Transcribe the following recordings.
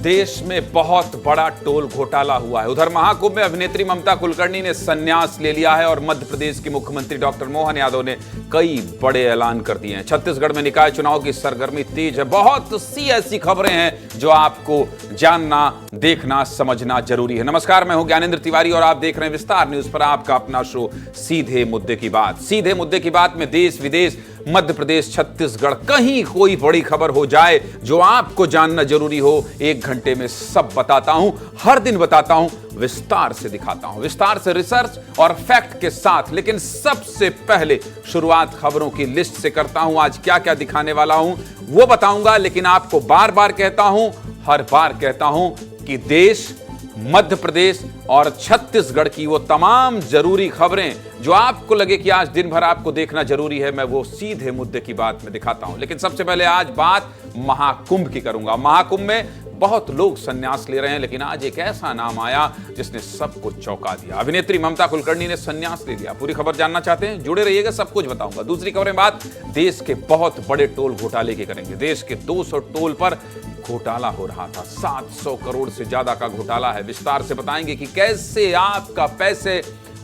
देश में बहुत बड़ा टोल घोटाला हुआ है। उधर महाकुंभ में अभिनेत्री ममता कुलकर्णी ने संन्यास ले लिया है और मध्य प्रदेश के मुख्यमंत्री डॉक्टर मोहन यादव ने कई बड़े ऐलान कर दिए हैं। छत्तीसगढ़ में निकाय चुनाव की सरगर्मी तेज है। बहुत सी ऐसी खबरें हैं जो आपको जानना, देखना, समझना जरूरी है। नमस्कार, मैं हूं ज्ञानेंद्र तिवारी और आप देख रहे हैं विस्तार न्यूज पर आपका अपना शो सीधे मुद्दे की बात। सीधे मुद्दे की बात में देश विदेश, मध्य प्रदेश, छत्तीसगढ़, कहीं कोई बड़ी खबर हो जाए जो आपको जानना जरूरी हो, 1 घंटे में सब बताता हूं। हर दिन बताता हूं, विस्तार से दिखाता हूं, विस्तार से रिसर्च और फैक्ट के साथ। लेकिन सबसे पहले शुरुआत खबरों की लिस्ट से करता हूं। आज क्या क्या दिखाने वाला हूं वो बताऊंगा, लेकिन आपको बार बार कहता हूं, हर बार कहता हूं कि देश, मध्य प्रदेश और छत्तीसगढ़ की वो तमाम जरूरी खबरें जो आपको लगे कि आज दिन भर आपको देखना जरूरी है, मैं वो सीधे मुद्दे की बात में दिखाता हूं। लेकिन सबसे पहले आज बात महाकुंभ की करूंगा। महाकुंभ में बहुत लोग संन्यास ले रहे हैं, लेकिन आज एक ऐसा नाम आया जिसने सबको चौंका दिया। अभिनेत्री ममता कुलकर्णी ने संन्यास ले लिया। पूरी खबर जानना चाहते हैं? जुड़े रहिएगा, सब कुछ बताऊंगा। दूसरी खबर में बात देश के बहुत बड़े टोल घोटाले की करेंगे। देश के 200 टोल पर घोटाला हो रहा था। 700 करोड़ से ज्यादा का घोटाला है। विस्तार से बताएंगे कि कैसे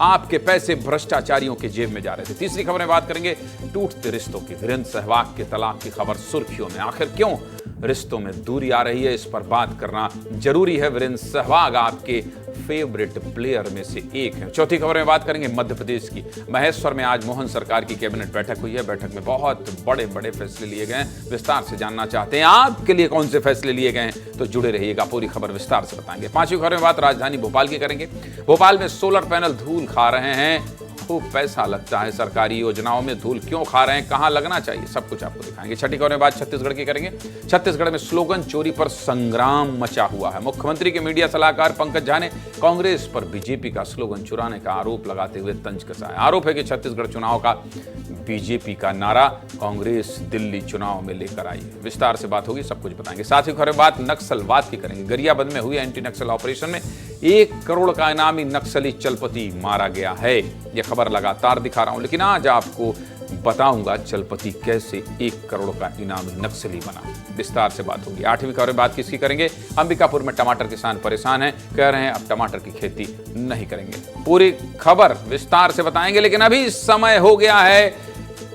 आपके पैसे भ्रष्टाचारियों के जेब में जा रहे थे। तीसरी खबर में बात करेंगे टूटते रिश्तों की। वीरेंद्र सहवाग के तलाक की खबर सुर्खियों में। आखिर क्यों रिश्तों में दूरी आ रही है, इस पर बात करना जरूरी है। वीरेंद्र सहवाग आपके फेवरेट प्लेयर में से एक है। चौथी खबर में बात करेंगे मध्य प्रदेश की। महेश्वर में आज मोहन सरकार की कैबिनेट बैठक हुई है। बैठक में बहुत बड़े बड़े फैसले लिए गए हैं। विस्तार से जानना चाहते हैं आपके लिए कौन से फैसले लिए गए हैं, तो जुड़े रहिएगा, पूरी खबर विस्तार से बताएंगे। पांचवी खबर में बात राजधानी भोपाल की करेंगे। भोपाल में सोलर पैनल धूल खा रहे हैं। खूब पैसा लगता है सरकारी योजनाओं में, धूल क्यों खा रहे हैं, कहां लगना चाहिए, सब कुछ आपको दिखाएंगे। छठी खबर में बात छत्तीसगढ़ की करेंगे। छत्तीसगढ़ में स्लोगन चोरी पर संग्राम मचा हुआ है। मुख्यमंत्री के मीडिया सलाहकार पंकज झा ने कांग्रेस पर बीजेपी का स्लोगन चुराने का आरोप लगाते हुए तंज कसा है। आरोप है कि छत्तीसगढ़ चुनाव का बीजेपी का नारा कांग्रेस दिल्ली चुनाव में लेकर आई है। विस्तार से बात होगी, सब कुछ बताएंगे। साथ ही खबर में बात नक्सलवाद की करेंगे। गरियाबंद में हुई एंटी नक्सल ऑपरेशन में 1 करोड़ का इनामी नक्सली चलपति मारा गया है। यह खबर लगातार दिखा रहा हूं, लेकिन आज आपको बताऊंगा चलपति कैसे 1 करोड़ का इनामी नक्सली बना। विस्तार से बात होगी। 8वीं खबर में बात किसकी करेंगे? अंबिकापुर में टमाटर किसान परेशान हैं, कह रहे हैं अब टमाटर की खेती नहीं करेंगे। पूरी खबर विस्तार से बताएंगे, लेकिन अभी समय हो गया है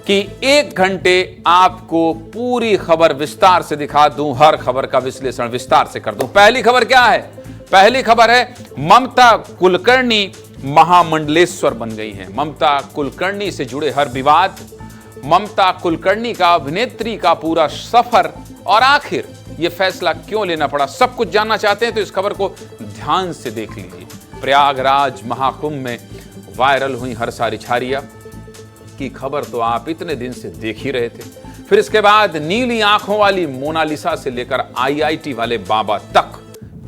कि 1 घंटे आपको पूरी खबर विस्तार से दिखा दूं, हर खबर का विश्लेषण विस्तार से कर दूं। पहली खबर क्या है? पहली खबर है ममता कुलकर्णी महामंडलेश्वर बन गई हैं। ममता कुलकर्णी से जुड़े हर विवाद, ममता कुलकर्णी का अभिनेत्री का पूरा सफर और आखिर यह फैसला क्यों लेना पड़ा, सब कुछ जानना चाहते हैं तो इस खबर को ध्यान से देख लीजिए। प्रयागराज महाकुंभ में वायरल हुई हर्षा रिछारिया की खबर तो आप इतने दिन से देख ही रहे थे। फिर इसके बाद नीली आंखों वाली मोनालिसा से लेकर आईआईटी वाले बाबा तक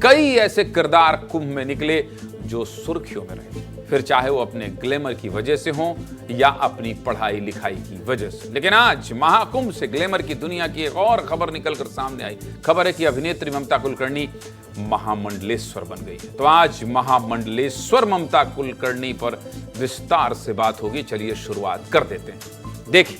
कई ऐसे किरदार कुंभ में निकले जो सुर्खियों में रहे, फिर चाहे वो अपने ग्लैमर की वजह से हो या अपनी पढ़ाई लिखाई की वजह से। लेकिन आज महाकुंभ से ग्लैमर की दुनिया की एक और खबर निकलकर सामने आई। खबर है कि अभिनेत्री ममता कुलकर्णी महामंडलेश्वर बन गई है। तो आज महामंडलेश्वर ममता कुलकर्णी पर विस्तार से बात होगी। चलिए शुरुआत कर देते हैं। देखिए,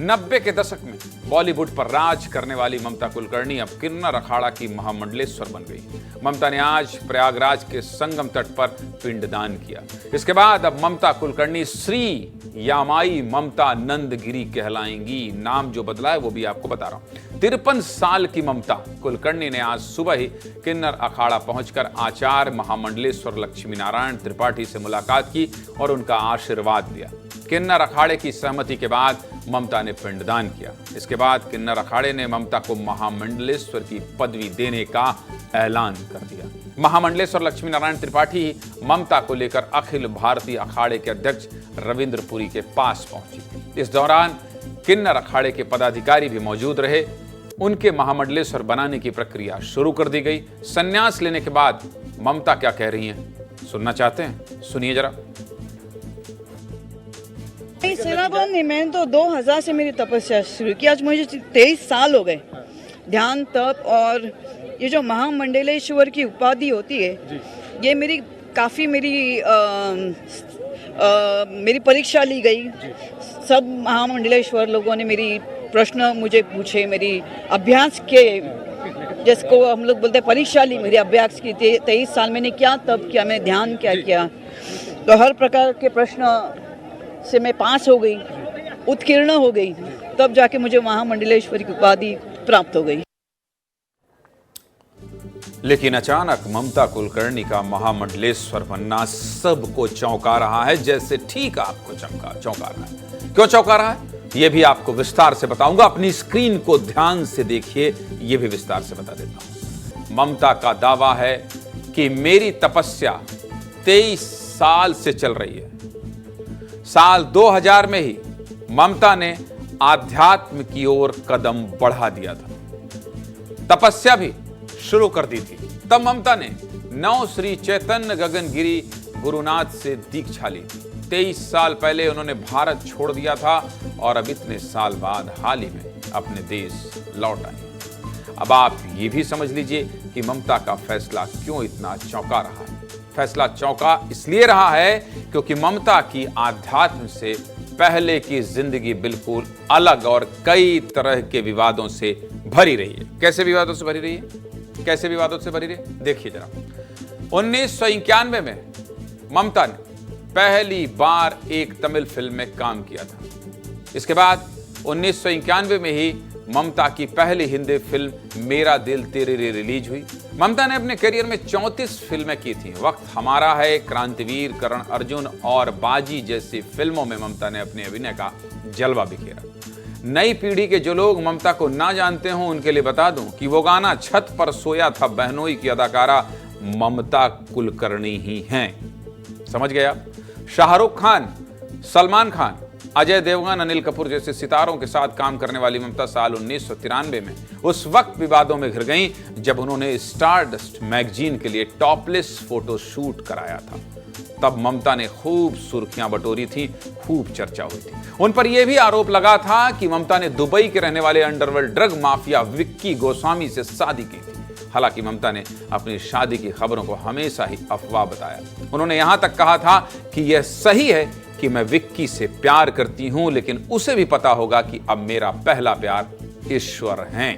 90 के दशक में बॉलीवुड पर राज करने वाली ममता कुलकर्णी अब किन्नर अखाड़ा की महामंडलेश्वर बन गई। ममता ने आज प्रयागराज के संगम तट पर पिंडदान किया। इसके बाद अब ममता कुलकर्णी श्री यामाई ममता नंदगिरी कहलाएंगी। नाम जो बदला है वो भी आपको बता रहा हूं। 53 साल की ममता कुलकर्णी ने आज सुबह ही किन्नर अखाड़ा पहुंचकर आचार्य महामंडलेश्वर लक्ष्मी नारायण त्रिपाठी से मुलाकात की और उनका आशीर्वाद लिया। किन्नर अखाड़े की सहमति के बाद ममता ने पिंडदान किया। इसके बाद किन्नर अखाड़े ने ममता को महामंडलेश्वर की पदवी देने का ऐलान कर दिया। महामंडलेश्वर लक्ष्मी नारायण त्रिपाठी ममता को लेकर अखिल भारतीय अखाड़े के अध्यक्ष रविंद्र पुरी के पास पहुंची। इस दौरान किन्नर अखाड़े के पदाधिकारी भी मौजूद रहे। उनके महामंडलेश्वर बनाने की प्रक्रिया शुरू कर दी गई। संन्यास लेने के बाद ममता क्या कह रही हैं, सुनना चाहते हैं? सुनिए जरा। नहीं, मैंने तो 2000 से मेरी तपस्या शुरू की। आज मुझे 23 साल हो गए। ध्यान, तप और ये जो महामंडलेश्वर की उपाधि होती है, ये मेरी मेरी परीक्षा ली गई। सब महामंडलेश्वर लोगों ने मेरी प्रश्न मुझे पूछे, मेरी अभ्यास के, जिसको हम लोग बोलते हैं परीक्षा ली, मेरे अभ्यास की 23 साल मैंने क्या तब किया, मैं ध्यान क्या किया, तो हर प्रकार के प्रश्न से मैं पास हो गई, उत्कीर्ण हो गई, तब जाके मुझे महामंडलेश्वरी की उपाधि प्राप्त हो गई। लेकिन अचानक ममता कुलकर्णी का महामंडलेश्वर बनना सबको चौंका रहा है, जैसे ठीक आपको चौंका रहा है। क्यों चौंका रहा है यह भी आपको विस्तार से बताऊंगा। अपनी स्क्रीन को ध्यान से देखिए, यह भी विस्तार से बता देता हूं। ममता का दावा है कि मेरी तपस्या 23 साल से चल रही है। साल 2000 में ही ममता ने आध्यात्म की ओर कदम बढ़ा दिया था, तपस्या भी शुरू कर दी थी। तब ममता ने 9 श्री चैतन्य गगनगिरी गुरुनाथ से दीक्षा ली थी। 23 साल पहले उन्होंने भारत छोड़ दिया था और अब इतने साल बाद हाल ही में अपने देश लौट आई। अब आप ये भी समझ लीजिए कि ममता का फैसला क्यों इतना चौंका रहा है। फैसला चौंका इसलिए रहा है क्योंकि ममता की आध्यात्म से पहले की जिंदगी बिल्कुल अलग और कई तरह के विवादों से भरी रही है। कैसे विवादों से भरी रही है? कैसे विवादों से भरी रही है? देखिए जरा। 1991 में ममता ने पहली बार एक तमिल फिल्म में काम किया था। इसके बाद 1991 में ही ममता की पहली हिंदी फिल्म मेरा दिल तेरे रे रिलीज हुई। ममता ने अपने करियर में 34 फिल्में की थी। वक्त हमारा है, क्रांतिवीर, करण अर्जुन और बाजी जैसी फिल्मों में ममता ने अपने अभिनय का जलवा बिखेरा। नई पीढ़ी के जो लोग ममता को ना जानते हों उनके लिए बता दूं कि वो गाना छत पर सोया था बहनोई की अदाकारा ममता कुलकर्णी ही हैं। समझ गया? शाहरुख खान, सलमान खान, अजय देवगन, अनिल कपूर जैसे सितारों के साथ काम करने वाली ममता साल 1993 में उस वक्त विवादों में घिर गईं जब उन्होंने स्टारडस्ट मैगजीन के लिए टॉपलेस फोटो शूट कराया था। तब ममता ने खूब सुर्खियां बटोरी थी, खूब चर्चा हुई थी। उन पर यह भी आरोप लगा था कि ममता ने दुबई के रहने वाले underworld drug mafia Vicky Goswami से शादी की थी। हालांकि ममता ने अपनी शादी की खबरों को हमेशा ही अफवाह बताया। उन्होंने यहां तक कहा था कि यह सही है कि मैं विक्की से प्यार करती हूं, लेकिन उसे भी पता होगा कि अब मेरा पहला प्यार ईश्वर है।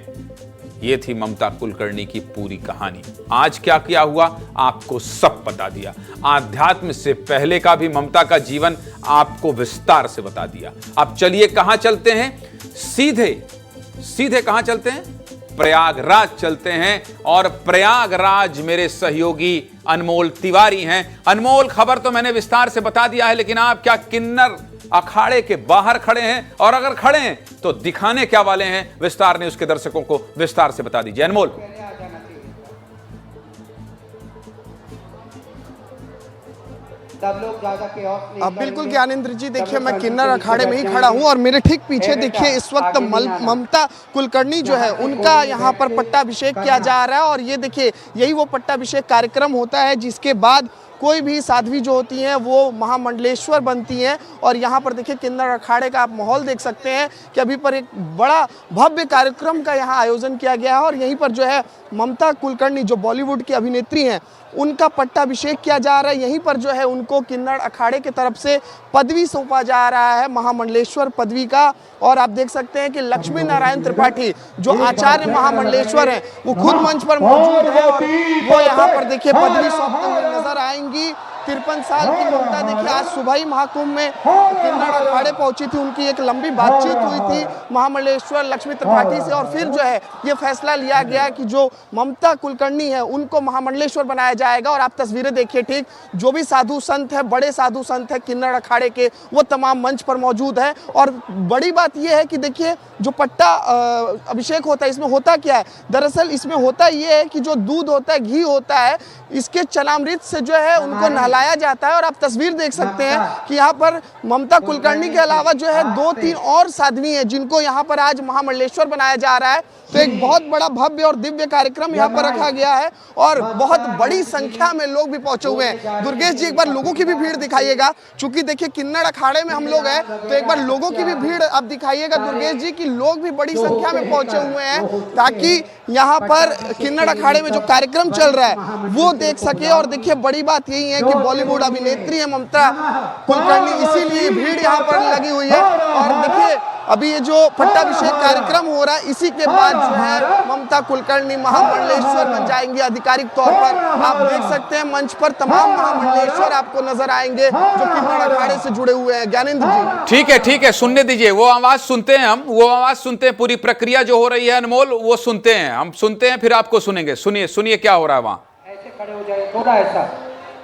यह थी ममता कुलकर्णी की पूरी कहानी। आज क्या किया हुआ आपको सब बता दिया। आध्यात्म से पहले का भी ममता का जीवन आपको विस्तार से बता दिया। अब चलिए कहां चलते हैं? सीधे कहां चलते हैं? प्रयागराज चलते हैं और प्रयागराज मेरे सहयोगी अनमोल तिवारी हैं। अनमोल, खबर तो मैंने विस्तार से बता दिया है, लेकिन आप क्या किन्नर अखाड़े के बाहर खड़े हैं? और अगर खड़े हैं तो दिखाने क्या वाले हैं? विस्तार ने उसके दर्शकों को विस्तार से बता दीजिए अनमोल। अब बिल्कुल ज्ञानेंद्र जी, देखिए मैं किन्नर अखाड़े में ही खड़ा हूं और मेरे ठीक पीछे देखिए इस वक्त ममता कुलकर्णी जो है उनका यहां पर पट्टाभिषेक किया जा रहा है। और ये देखिए यही वो पट्टाभिषेक कार्यक्रम होता है जिसके बाद कोई भी साध्वी जो होती हैं वो महामंडलेश्वर बनती हैं। और यहाँ पर देखिए किन्नर अखाड़े का आप माहौल देख सकते हैं कि अभी पर एक बड़ा भव्य कार्यक्रम का यहाँ आयोजन किया गया है। और यहीं पर जो है ममता कुलकर्णी जो बॉलीवुड की अभिनेत्री हैं उनका पट्टाभिषेक किया जा रहा है। यहीं पर जो है उनको किन्नर अखाड़े की तरफ से पदवी सौंपा जा रहा है, महामंडलेश्वर पदवी का। और आप देख सकते हैं कि लक्ष्मी नारायण त्रिपाठी जो आचार्य महामंडलेश्वर हैं वो खुद मंच पर मौजूद है और वो यहाँ पर देखिए पदवी सौंपते हुए नजर आएंगी। 53 साल की ममता देखिए आज सुबह ही महाकुंभ में किन्नर अखाड़े पहुंची थी। उनकी एक लंबी बातचीत हुई थी महामंडलेश्वर लक्ष्मी त्रिपाठी से और फिर जो है ये फैसला लिया गया कि जो ममता कुलकर्णी है उनको महामंडलेश्वर बनाया जाएगा। और आप तस्वीरें देखिए, ठीक जो भी साधु संत है, बड़े साधु संत है किन्नर अखाड़े के, वो तमाम मंच पर मौजूद है। और बड़ी बात यह है कि देखिए जो पट्टा अभिषेक होता है इसमें होता क्या है, दरअसल इसमें होता ये है कि जो दूध होता है, घी होता है, इसके चलामृत से जो है उनको नहलाया जाता है। और आप तस्वीर देख सकते हैं कि यहाँ पर ममता कुलकर्णी के अलावा जो है 2-3 और साध्वी हैं जिनको यहाँ पर आज महामंडलेश्वर बनाया जा रहा है। तो एक बहुत बड़ा भव्य और दिव्य कार्यक्रम यहाँ पर रखा गया है और बहुत बड़ी संख्या में लोग भी पहुंचे हुए हैं। दुर्गेश जी, एक बार लोगों की भी भीड़ दिखाइएगा, चूंकि देखिए किन्नर अखाड़े में हम लोग हैं तो एक बार लोगों की भी भीड़ अब दिखाइएगा दुर्गेश जी कि लोग भी बड़ी संख्या में पहुंचे हुए हैं ताकि यहाँ पर किन्नर अखाड़े में जो कार्यक्रम चल रहा है वो देख सके। और देखिए बड़ी बात यही है कि बॉलीवुड अभिनेत्री है ममता कुलकर्णी, इसीलिए भीड़ यहाँ पर लगी हुई है। और देखिए अभी ये जो पट्टाभिषेक कार्यक्रम हो रहा है, इसी के बाद जो है ममता कुलकर्णी महामंडलेश्वर बन जाएंगी आधिकारिक तौर पर। आप देख सकते हैं मंच पर तमाम महामंडलेश्वर आपको नजर आएंगे जो किन्नर अखाड़े से जुड़े हुए हैं। ज्ञानेंद्र जी ठीक है, सुनने दीजिए, वो आवाज सुनते हैं हम, वो आवाज सुनते हैं, पूरी प्रक्रिया जो हो रही है अनमोल वो सुनते हैं, हम सुनते हैं फिर आपको सुनेंगे। सुनिए क्या हो रहा है वहाँ। ऐसे खड़े हो जाए थोड़ा ऐसा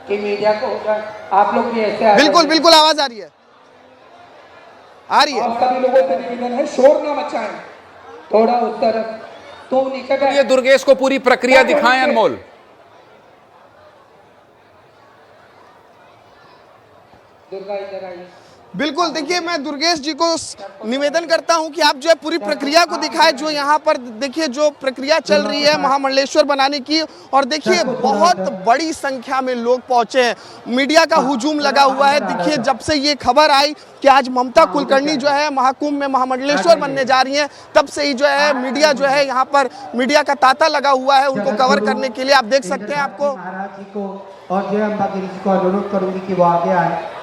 कि मीडिया को हो जाए, आप लोग भी ऐसे बिल्कुल आवाज आ रही है। और सभी लोगों से निवेदन है शोर ना मचाएं, थोड़ा उस तरफ तो नीचे बैठ। ये दुर्गेश को पूरी प्रक्रिया दिखाएं अनमोल। दुर्गा इधर आइए। बिल्कुल, देखिए मैं दुर्गेश जी को निवेदन करता हूं कि आप जो है पूरी प्रक्रिया को दिखाएं, जो यहाँ पर देखिए जो प्रक्रिया चल रही है महामंडलेश्वर बनाने की। और देखिए बहुत बड़ी संख्या में लोग पहुंचे हैं, मीडिया का हुजूम लगा हुआ है। देखिए जब से ये खबर आई कि आज ममता कुलकर्णी जो है महाकुंभ में महामंडलेश्वर बनने जा रही हैं, तब से ही जो है मीडिया जो है यहाँ पर मीडिया का तांता लगा हुआ है उनको कवर करने के लिए। आप देख सकते हैं आपको महाराज जी को और जय अंबागिरी जी को अनुरोध करूंगी कि वो आगे आए।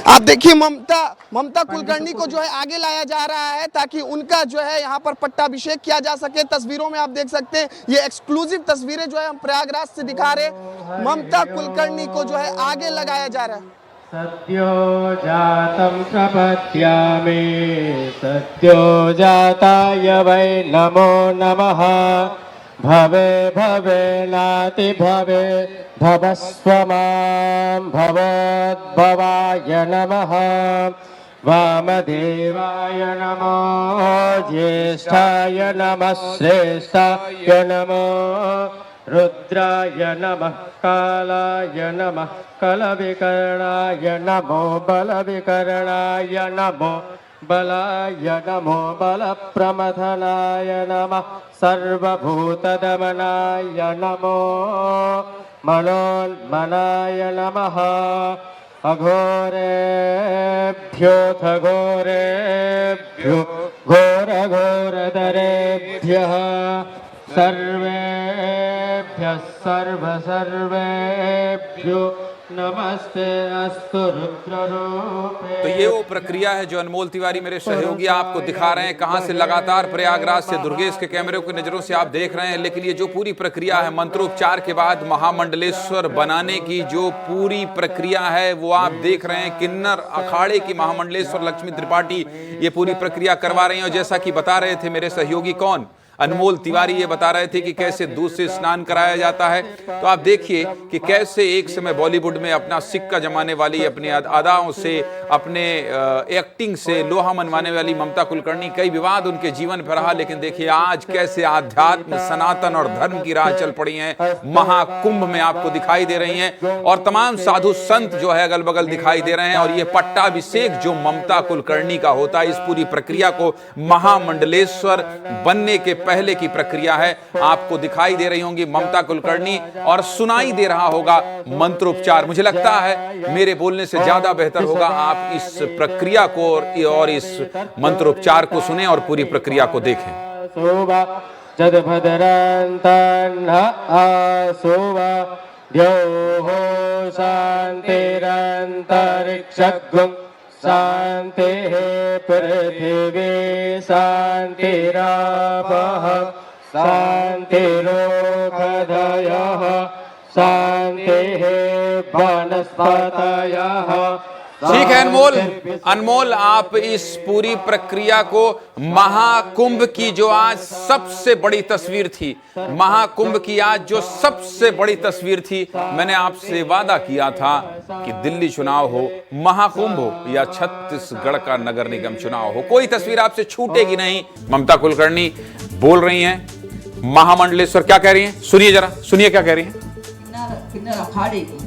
आप देखिए ममता कुलकर्णी को जो है आगे लाया जा रहा है ताकि उनका जो है यहाँ पर पट्टाभिषेक किया जा सके। तस्वीरों में आप देख सकते हैं ये एक्सक्लूसिव तस्वीरें जो है हम प्रयागराज से दिखा रहे हैं। ममता कुलकर्णी को जो है आगे लगाया जा रहा है। सत्यो जातं प्रपद्यामि सत्यो जाताय वै नमो नमः। भवे भवे नाति भवे भवस्व मां भवद्भवाय नमः। वामदेवाय नमो ज्येष्ठाय नमः श्रेष्ठाय नमो। रुद्राय नमः कालाय नमः कलविकरणाय नमो बलविकरणाय नमो बलाय नमो बलप्रमथनाय नमः सर्वभूतदमनाय नमो मनोन्मनाय नमः। अघोरेभ्योऽथ घोरेभ्यो घोरघोरतरेभ्यः सर्वेभ्यः सर्वेभ्यो नमस्ते अस्तु रुद्ररूपे। तो ये वो प्रक्रिया है जो अनमोल तिवारी मेरे सहयोगी आपको दिखा रहे हैं, कहां से लगातार प्रयागराज से दुर्गेश के कैमरे की नजरों से आप देख रहे हैं। लेकिन ये जो पूरी प्रक्रिया है मंत्रोपचार के बाद महामंडलेश्वर बनाने की जो पूरी प्रक्रिया है वो आप देख रहे हैं। किन्नर अखाड़े की महामंडलेश्वर लक्ष्मी त्रिपाठी ये पूरी प्रक्रिया करवा रही हैं। और जैसा कि बता रहे थे मेरे सहयोगी कौन अनमोल तिवारी, ये बता रहे थे कि कैसे दूध से स्नान कराया जाता है। तो आप देखिए कि कैसे एक समय बॉलीवुड में अपना सिक्का जमाने वाली, अपनी अदाओं से, अपने एक्टिंग से लोहा मनवाने वाली ममता कुलकर्णी, कई विवाद उनके जीवन पर रहा, लेकिन देखिए आज कैसे आध्यात्म, सनातन और धर्म की राह चल पड़ी हैं। महाकुंभ में आपको दिखाई दे रही हैं और तमाम साधु संत जो है अगल बगल दिखाई दे रहे हैं। और ये पट्टाभिषेक जो ममता कुलकर्णी का होता है, इस पूरी प्रक्रिया को महामंडलेश्वर बनने के पहले की प्रक्रिया है, आपको दिखाई दे रही होंगी ममता कुलकर्णी और सुनाई दे रहा होगा मंत्रोपचार। मुझे लगता है मेरे बोलने से ज्यादा बेहतर होगा आप इस प्रक्रिया को और इस मंत्रोपचार को सुने और पूरी प्रक्रिया को देखें। शान्तिः पृथिवी शान्तिरापः शान्तिरोषधयः शान्तिः वनस्पतयः। ठीक है अनमोल आप इस पूरी प्रक्रिया को महाकुंभ की जो आज सबसे बड़ी तस्वीर थी, महाकुंभ की आज जो सबसे बड़ी तस्वीर थी, मैंने आपसे वादा किया था कि दिल्ली चुनाव हो, महाकुंभ हो या छत्तीसगढ़ का नगर निगम चुनाव हो, कोई तस्वीर आपसे छूटेगी नहीं। ममता कुलकर्णी बोल रही हैं, महामंडलेश्वर क्या कह रही हैं, सुनिए जरा, सुनिए क्या कह रही हैं। किन्नर अखाड़े की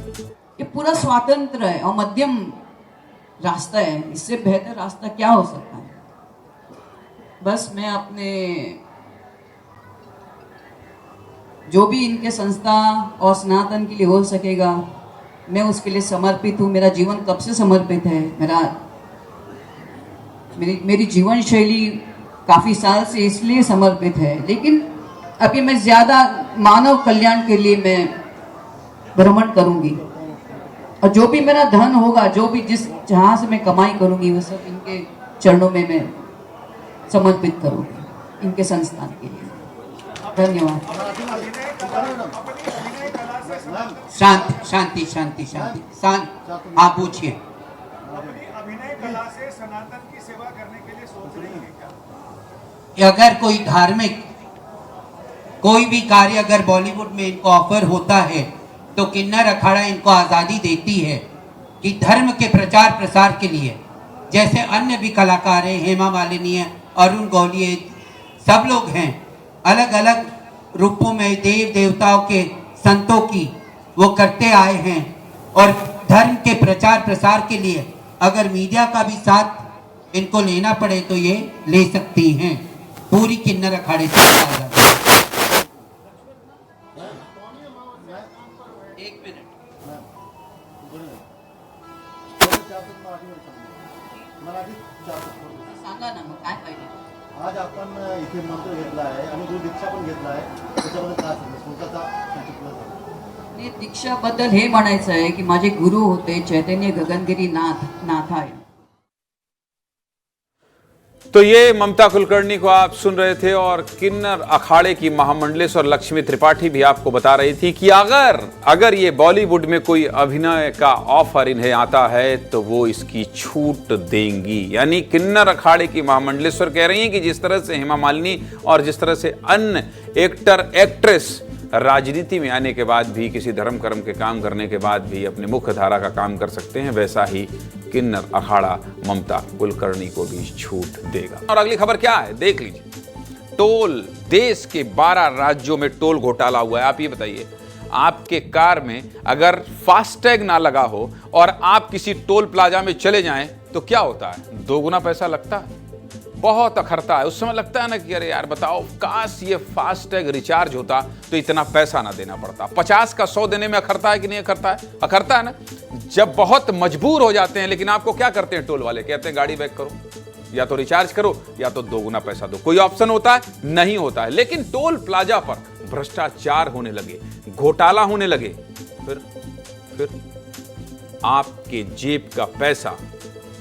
ये पूरा स्वातंत्र है और मध्यम रास्ता है, इससे बेहतर रास्ता क्या हो सकता है। बस मैं अपने जो भी इनके संस्था और सनातन के लिए हो सकेगा मैं उसके लिए समर्पित हूँ। मेरा जीवन कब से समर्पित है, मेरी जीवन शैली काफ़ी साल से इसलिए समर्पित है, लेकिन अभी मैं ज़्यादा मानव कल्याण के लिए मैं भ्रमण करूंगी और जो भी मेरा धन होगा, जो भी जिस जहां से मैं कमाई करूंगी, वो सब इनके चरणों में मैं समर्पित करूंगी, इनके संस्थान के लिए। धन्यवाद। शांति शांति शांति शांति शांत। हाँ पूछिए। अभिनय कला से सनातन की सेवा करने के लिए सोच रही है क्या? अगर कोई धार्मिक कोई भी कार्य अगर बॉलीवुड में इनको ऑफर होता है तो किन्नर अखाड़ा इनको आज़ादी देती है कि धर्म के प्रचार प्रसार के लिए, जैसे अन्य भी कलाकार हैं, हेमा मालिनी है, अरुण गौली, सब लोग हैं, अलग अलग रूपों में देव देवताओं के संतों की वो करते आए हैं, और धर्म के प्रचार प्रसार के लिए अगर मीडिया का भी साथ इनको लेना पड़े तो ये ले सकती हैं। पूरी किन्नर अखाड़े से एक मिनट। सांगा ना, मग काय पाहिजे? आज आपण इथे मंत्र घेतला आहे आणि जो दीक्षा पण घेतला आहे त्याच्याबद्दल काय सांगतो स्वतःचा आणि दीक्षाबद्दल हे म्हणायचं आहे की माझे गुरु होते चैतन्य गगनगिरी नाथाय। तो ये ममता कुलकर्णी को आप सुन रहे थे, और किन्नर अखाड़े की महामंडलेश्वर लक्ष्मी त्रिपाठी भी आपको बता रही थी कि अगर ये बॉलीवुड में कोई अभिनय का ऑफर इन्हें आता है तो वो इसकी छूट देंगी। यानी किन्नर अखाड़े की महामंडलेश्वर कह रही हैं कि जिस तरह से हेमा मालिनी और जिस तरह से अन्य एक्टर एक्ट्रेस राजनीति में आने के बाद भी, किसी धर्म कर्म के काम करने के बाद भी अपने मुख्य धारा का काम कर सकते हैं, वैसा ही किन्नर अखाड़ा ममता कुलकर्णी को भी छूट देगा। और अगली खबर क्या है, देख लीजिए। टोल, देश के 12 राज्यों में टोल घोटाला हुआ है। आप ये बताइए, आपके कार में अगर फास्टैग ना लगा हो और आप किसी टोल प्लाजा में चले जाएं तो क्या होता है? 2 गुना पैसा लगता है, बहुत अखरता है। उस समय लगता है ना कि अरे यार बताओ, काश ये फास्टैग रिचार्ज होता तो इतना पैसा ना देना पड़ता। 50 का 100 देने में अखरता है कि नहीं अखरता है? अखरता है ना। जब बहुत मजबूर हो जाते हैं, लेकिन आपको क्या करते हैं टोल वाले? कहते हैं गाड़ी बैक करो, या तो रिचार्ज करो, या तो 2 गुना पैसा दो। कोई ऑप्शन होता है? नहीं होता है। लेकिन टोल प्लाजा पर भ्रष्टाचार होने लगे, घोटाला होने लगे, फिर आपके जेब का पैसा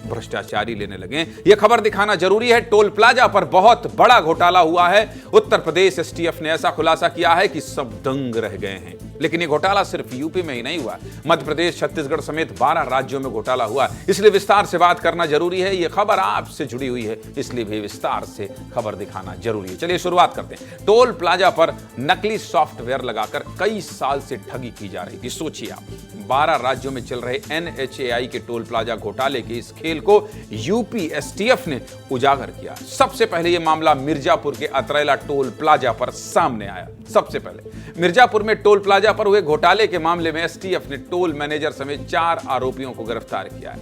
भ्रष्टाचारी लेने लगे। यह खबर दिखाना जरूरी है। टोल प्लाजा पर बहुत बड़ा घोटाला हुआ है। उत्तर प्रदेश एसटीएफ ने ऐसा खुलासा किया है कि सब दंग रह गए हैं। लेकिन यह घोटाला सिर्फ यूपी में ही नहीं हुआ, मध्य प्रदेश, छत्तीसगढ़ समेत 12 राज्यों में घोटाला हुआ। इसलिए विस्तार से बात करना जरूरी है। यह खबर आपसे जुड़ी हुई है, इसलिए भी विस्तार से खबर दिखाना जरूरी है। चलिए शुरुआत करते हैं। टोल प्लाजा पर नकली सॉफ्टवेयर लगाकर कई साल से ठगी की जा रही थी। सोचिए आप, 12 राज्यों में चल रहे NHAI के टोल प्लाजा घोटाले के इस खेल को यूपी एसटीएफ ने उजागर किया। सबसे पहले यह मामला मिर्जापुर के अतरेला टोल प्लाजा पर सामने आया। सबसे पहले मिर्जापुर में टोल प्लाजा पर हुए घोटाले के मामले में एसटीएफ ने टोल मैनेजर समेत 4 आरोपियों को गिरफ्तार किया है।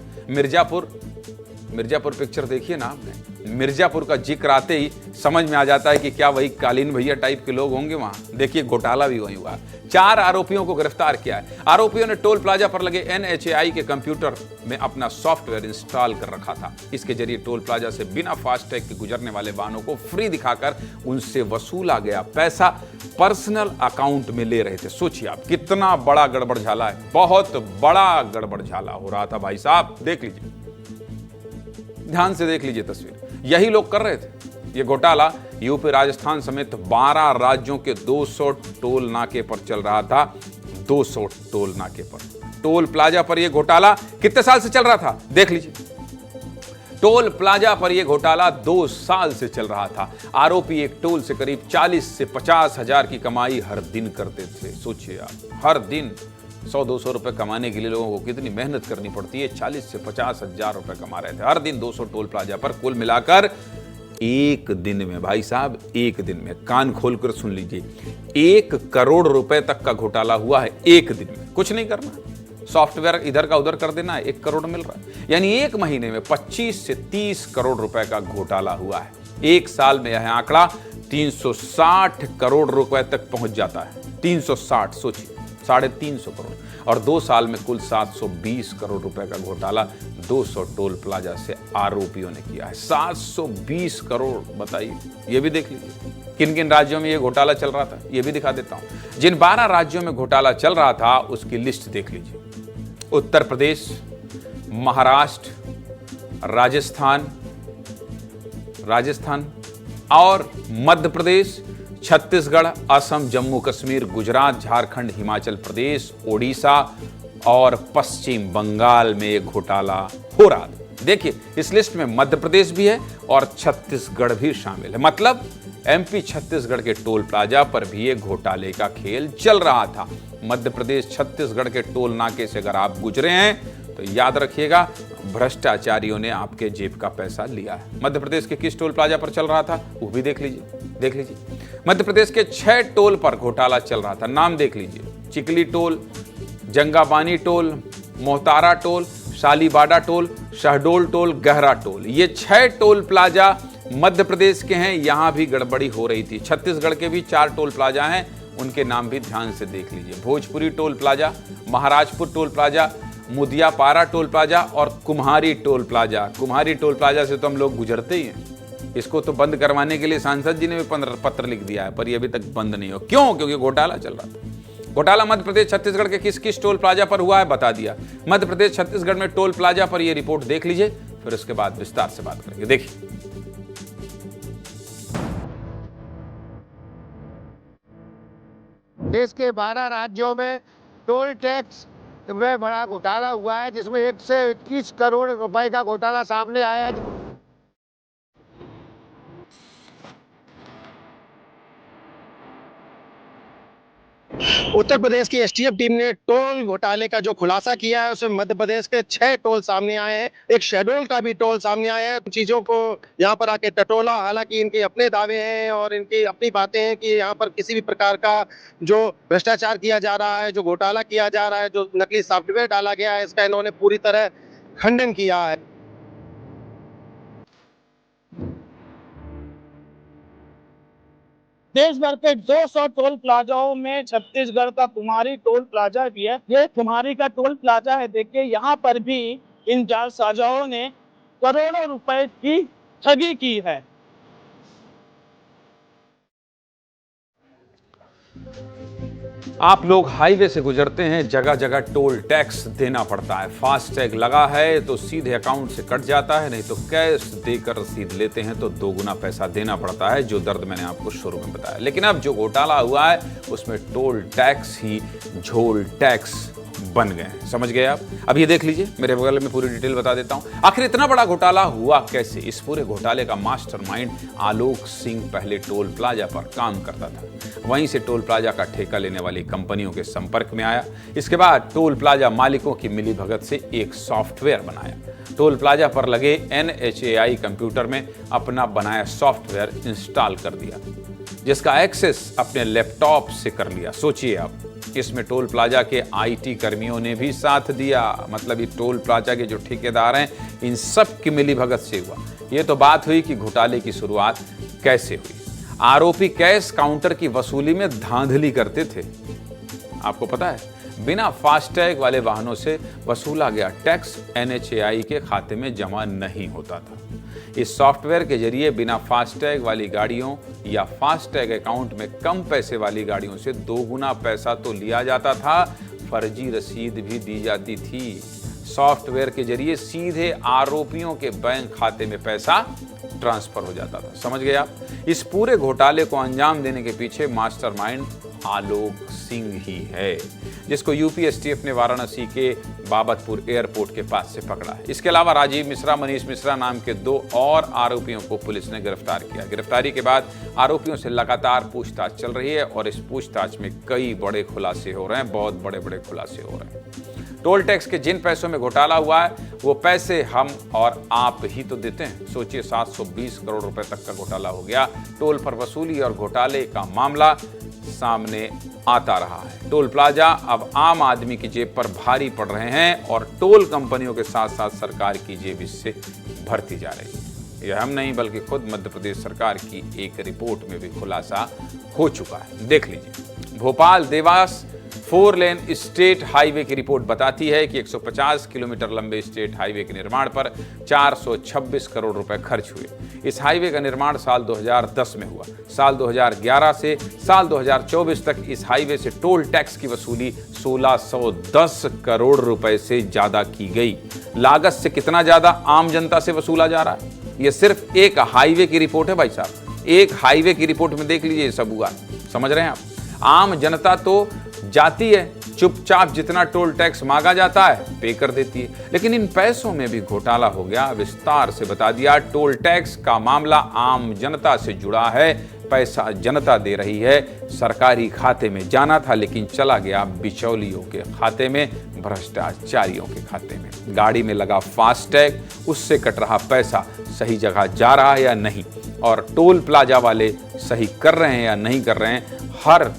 मिर्जापुर पिक्चर देखिए ना आपने, मिर्जापुर का जिक्र आते ही समझ में आ जाता है कि क्या वही कालीन भैया टाइप के लोग होंगे वहां। देखिए घोटाला भी वही हुआ। 4 आरोपियों को गिरफ्तार किया है। आरोपियों ने टोल प्लाजा पर लगे NHAI के कंप्यूटर में अपना सॉफ्टवेयर इंस्टॉल कर रखा था। इसके जरिए टोल प्लाजा से बिना फास्टैग के गुजरने वाले वाहनों को फ्री दिखाकर उनसे वसूला गया पैसा पर्सनल अकाउंट में ले रहे थे। सोचिए आप, कितना बड़ा गड़बड़ झाला है। बहुत बड़ा गड़बड़ झाला हो रहा था भाई साहब। देख लीजिए, ध्यान से देख लीजिए तस्वीर। यही लोग कर रहे थे ये घोटाला। यूपी, राजस्थान समेत 12 राज्यों के 200 टोल नाके पर चल रहा था। 200 टोल नाके पर टोल प्लाजा पर यह घोटाला कितने साल से चल रहा था? देख लीजिए, टोल प्लाजा पर यह घोटाला 2 साल से चल रहा था। आरोपी एक टोल से करीब 40 से 50 हजार की कमाई हर दिन करते थे। सोचिए आप, हर दिन 100-200 रुपए कमाने के लिए लोगों को कितनी मेहनत करनी पड़ती है। 40 से 50 हजार रुपए कमा रहे थे हर दिन 200 टोल प्लाजा पर। कुल मिलाकर एक दिन में, भाई साहब एक दिन में, कान खोलकर सुन लीजिए, 1 करोड़ रुपए तक का घोटाला हुआ है एक दिन में। कुछ नहीं करना, सॉफ्टवेयर इधर का उधर कर देना है, 1 करोड़ मिल रहा है। यानी एक महीने में 25 से 30 करोड़ रुपए का घोटाला हुआ है। एक साल में यह आंकड़ा 360 करोड़ रुपए तक पहुंच जाता है। 360, सोचिए, 350 करोड़। और 2 साल में कुल 720 करोड़ रुपए का घोटाला 200 टोल प्लाजा से आरोपियों ने किया है। 720 करोड़, बताइए। ये भी देख लीजिए। किन किन राज्यों में ये घोटाला चल रहा था ये भी दिखा देता हूं। जिन 12 राज्यों में घोटाला चल रहा था उसकी लिस्ट देख लीजिए। उत्तर प्रदेश, महाराष्ट्र, राजस्थान और मध्य प्रदेश, छत्तीसगढ़, असम, जम्मू कश्मीर, गुजरात, झारखंड, हिमाचल प्रदेश, ओडिशा और पश्चिम बंगाल में एक घोटाला हो रहा था। देखिए इस लिस्ट में मध्य प्रदेश भी है और छत्तीसगढ़ भी शामिल है। मतलब एमपी छत्तीसगढ़ के टोल प्लाजा पर भी एक घोटाले का खेल चल रहा था। मध्य प्रदेश छत्तीसगढ़ के टोल नाके से अगर आप गुजरे हैं तो याद रखिएगा भ्रष्टाचारियों ने आपके जेब का पैसा लिया है। मध्य प्रदेश के किस टोल प्लाजा पर चल रहा था वो भी देख लीजिए। मध्य प्रदेश के 6 टोल पर घोटाला चल रहा था। नाम देख लीजिए। Chikli toll, Jangabani toll, Mohtara toll, Shalibada toll, Shahdol toll, Gahra toll, ये 6 टोल प्लाजा मध्य प्रदेश के हैं। यहां भी गड़बड़ी हो रही थी। छत्तीसगढ़ के भी 4 टोल प्लाजा हैं, उनके नाम भी ध्यान से देख लीजिए। Bhojpuri toll plaza, Maharajpur toll plaza, Mudiyapara toll plaza और Kumhari toll plaza. Kumhari toll plaza से तो हम लोग गुजरते ही हैं। इसको तो बंद करवाने के लिए सांसद जी ने भी पत्र लिख दिया है, पर यह अभी तक बंद नहीं हो। क्यों? क्योंकि घोटाला चल रहा था। घोटाला मध्य प्रदेश छत्तीसगढ़ के किस किस टोल प्लाजा पर हुआ है बता दिया। मध्य प्रदेश छत्तीसगढ़ में टोल प्लाजा पर यह रिपोर्ट देख लीजिए, फिर उसके बाद विस्तार से बात करेंगे। देखिए देश के 12 राज्यों में टोल टैक्स में बड़ा घोटाला हुआ है, जिसमें 1 से 21 करोड़ रुपए का घोटाला सामने आया है। उत्तर प्रदेश की एसटीएफ टीम ने टोल घोटाले का जो खुलासा किया है उसमें मध्य प्रदेश के 6 टोल सामने आए हैं। एक शहडोल का भी टोल सामने आया है। चीजों को यहाँ पर आके टटोला, हालांकि इनके अपने दावे हैं और इनकी अपनी बातें हैं कि यहाँ पर किसी भी प्रकार का जो भ्रष्टाचार किया जा रहा है, जो घोटाला किया जा रहा है, जो नकली सॉफ्टवेयर डाला गया है, इसका इन्होंने पूरी तरह खंडन किया है। देश भर के 200 टोल प्लाजाओं में छत्तीसगढ़ का कुम्हारी टोल प्लाजा भी है। ये कुम्हारी का टोल प्लाजा है। देखिए यहाँ पर भी इन जालसाजों ने करोड़ों रुपए की ठगी की है। आप लोग हाईवे से गुजरते हैं, जगह जगह टोल टैक्स देना पड़ता है। फास्ट टैग लगा है तो सीधे अकाउंट से कट जाता है, नहीं तो कैश देकर रसीद लेते हैं तो 2 गुना पैसा देना पड़ता है, जो दर्द मैंने आपको शुरू में बताया। लेकिन अब जो घोटाला हुआ है उसमें टोल टैक्स ही झोल टैक्स बन गए हैं। समझ गए आप? अब ये देख लीजिए, मेरे बगल में पूरी डिटेल बता देता हूं। आखिर इतना बड़ा घोटाला हुआ कैसे? इस पूरे घोटाले का मास्टरमाइंड आलोक सिंह पहले टोल प्लाजा पर काम करता था। वहीं से टोल प्लाजा का ठेका लेने वाली कंपनियों के संपर्क में आया। इसके बाद टोल प्लाजा मालिकों की मिलीभगत से एक सॉफ्टवेयर बनाया। टोल प्लाजा पर लगे NHAI कंप्यूटर में अपना बनाया सॉफ्टवेयर इंस्टॉल कर दिया, जिसका एक्सेस अपने लैपटॉप से कर लिया। सोचिए आप, इसमें टोल प्लाजा के IT कर्मियों ने भी साथ दिया। मतलब ये टोल प्लाजा के जो ठेकेदार हैं, इन सब की मिलीभगत से हुआ। ये तो बात हुई कि घोटाले की शुरुआत कैसे हुई। आरोपी कैश काउंटर की वसूली में धांधली करते थे। आपको पता है, बिना फास्टैग वाले वाहनों से वसूला गया टैक्स NHAI के खाते में जमा नहीं होता था। इस सॉफ्टवेयर के जरिए बिना फास्टैग वाली गाड़ियों या फास्टैग अकाउंट में कम पैसे वाली गाड़ियों से 2 गुना पैसा तो लिया जाता था, फर्जी रसीद भी दी जाती थी। सॉफ्टवेयर के जरिए सीधे आरोपियों के बैंक खाते में पैसा ट्रांसफर हो जाता था। समझ गए आप? इस पूरे घोटाले को अंजाम देने के पीछे मास्टरमाइंड आलोक सिंह ही है, जिसको यूपी एसटीएफ ने वाराणसी के बाबतपुर एयरपोर्ट के पास से पकड़ा है। इसके अलावा राजीव मिश्रा, मनीष मिश्रा नाम के 2 और आरोपियों को पुलिस ने गिरफ्तार किया। गिरफ्तारी के बाद आरोपियों से लगातार पूछताछ चल रही है और इस पूछताछ में कई बड़े खुलासे हो रहे हैं, बहुत बड़े बड़े खुलासे हो रहे हैं। टोल टैक्स के जिन पैसों में घोटाला हुआ है वो पैसे हम और आप ही तो देते हैं। सोचिए, 720 करोड़ रुपए तक का घोटाला हो गया। टोल पर वसूली और घोटाले का मामला सामने आता रहा है। टोल प्लाजा अब आम आदमी की जेब पर भारी पड़ रहे हैं और टोल कंपनियों के साथ साथ सरकार की जेब इससे भरती जा रही है। यह हम नहीं बल्कि खुद मध्य प्रदेश सरकार की एक रिपोर्ट में भी खुलासा हो चुका है। देख लीजिए, भोपाल, देवास, 4 लेन स्टेट हाईवे की रिपोर्ट बताती है कि 150 किलोमीटर लंबे स्टेट हाईवे के निर्माण पर 426 करोड़ रुपए खर्च हुए। इस हाईवे का निर्माण साल 2010 में हुआ। साल 2011 से साल 2024 तक इस हाईवे से टोल टैक्स की वसूली 1610 करोड़ रुपए से ज्यादा की गई। लागत से कितना ज्यादा आम जनता से वसूला जा रहा है, यह सिर्फ एक हाईवे की रिपोर्ट है भाई साहब। एक हाईवे की रिपोर्ट में देख लीजिए, सब हुआ। समझ रहे हैं आप? आम जनता तो जाती है, चुपचाप जितना टोल टैक्स मांगा जाता है पे कर देती है, लेकिन इन पैसों में भी घोटाला हो गया। विस्तार से बता दिया। टोल टैक्स का मामला आम जनता से जुड़ा है। पैसा जनता दे रही है। सरकारी खाते में जाना था लेकिन चला गया बिचौलियों के खाते में, भ्रष्टाचारियों के खाते में। गाड़ी में लगा फास्टैग, उससे कट रहा पैसा सही जगह जा रहा है या नहीं, और टोल प्लाजा वाले सही कर रहे हैं या नहीं कर रहे हैं। हर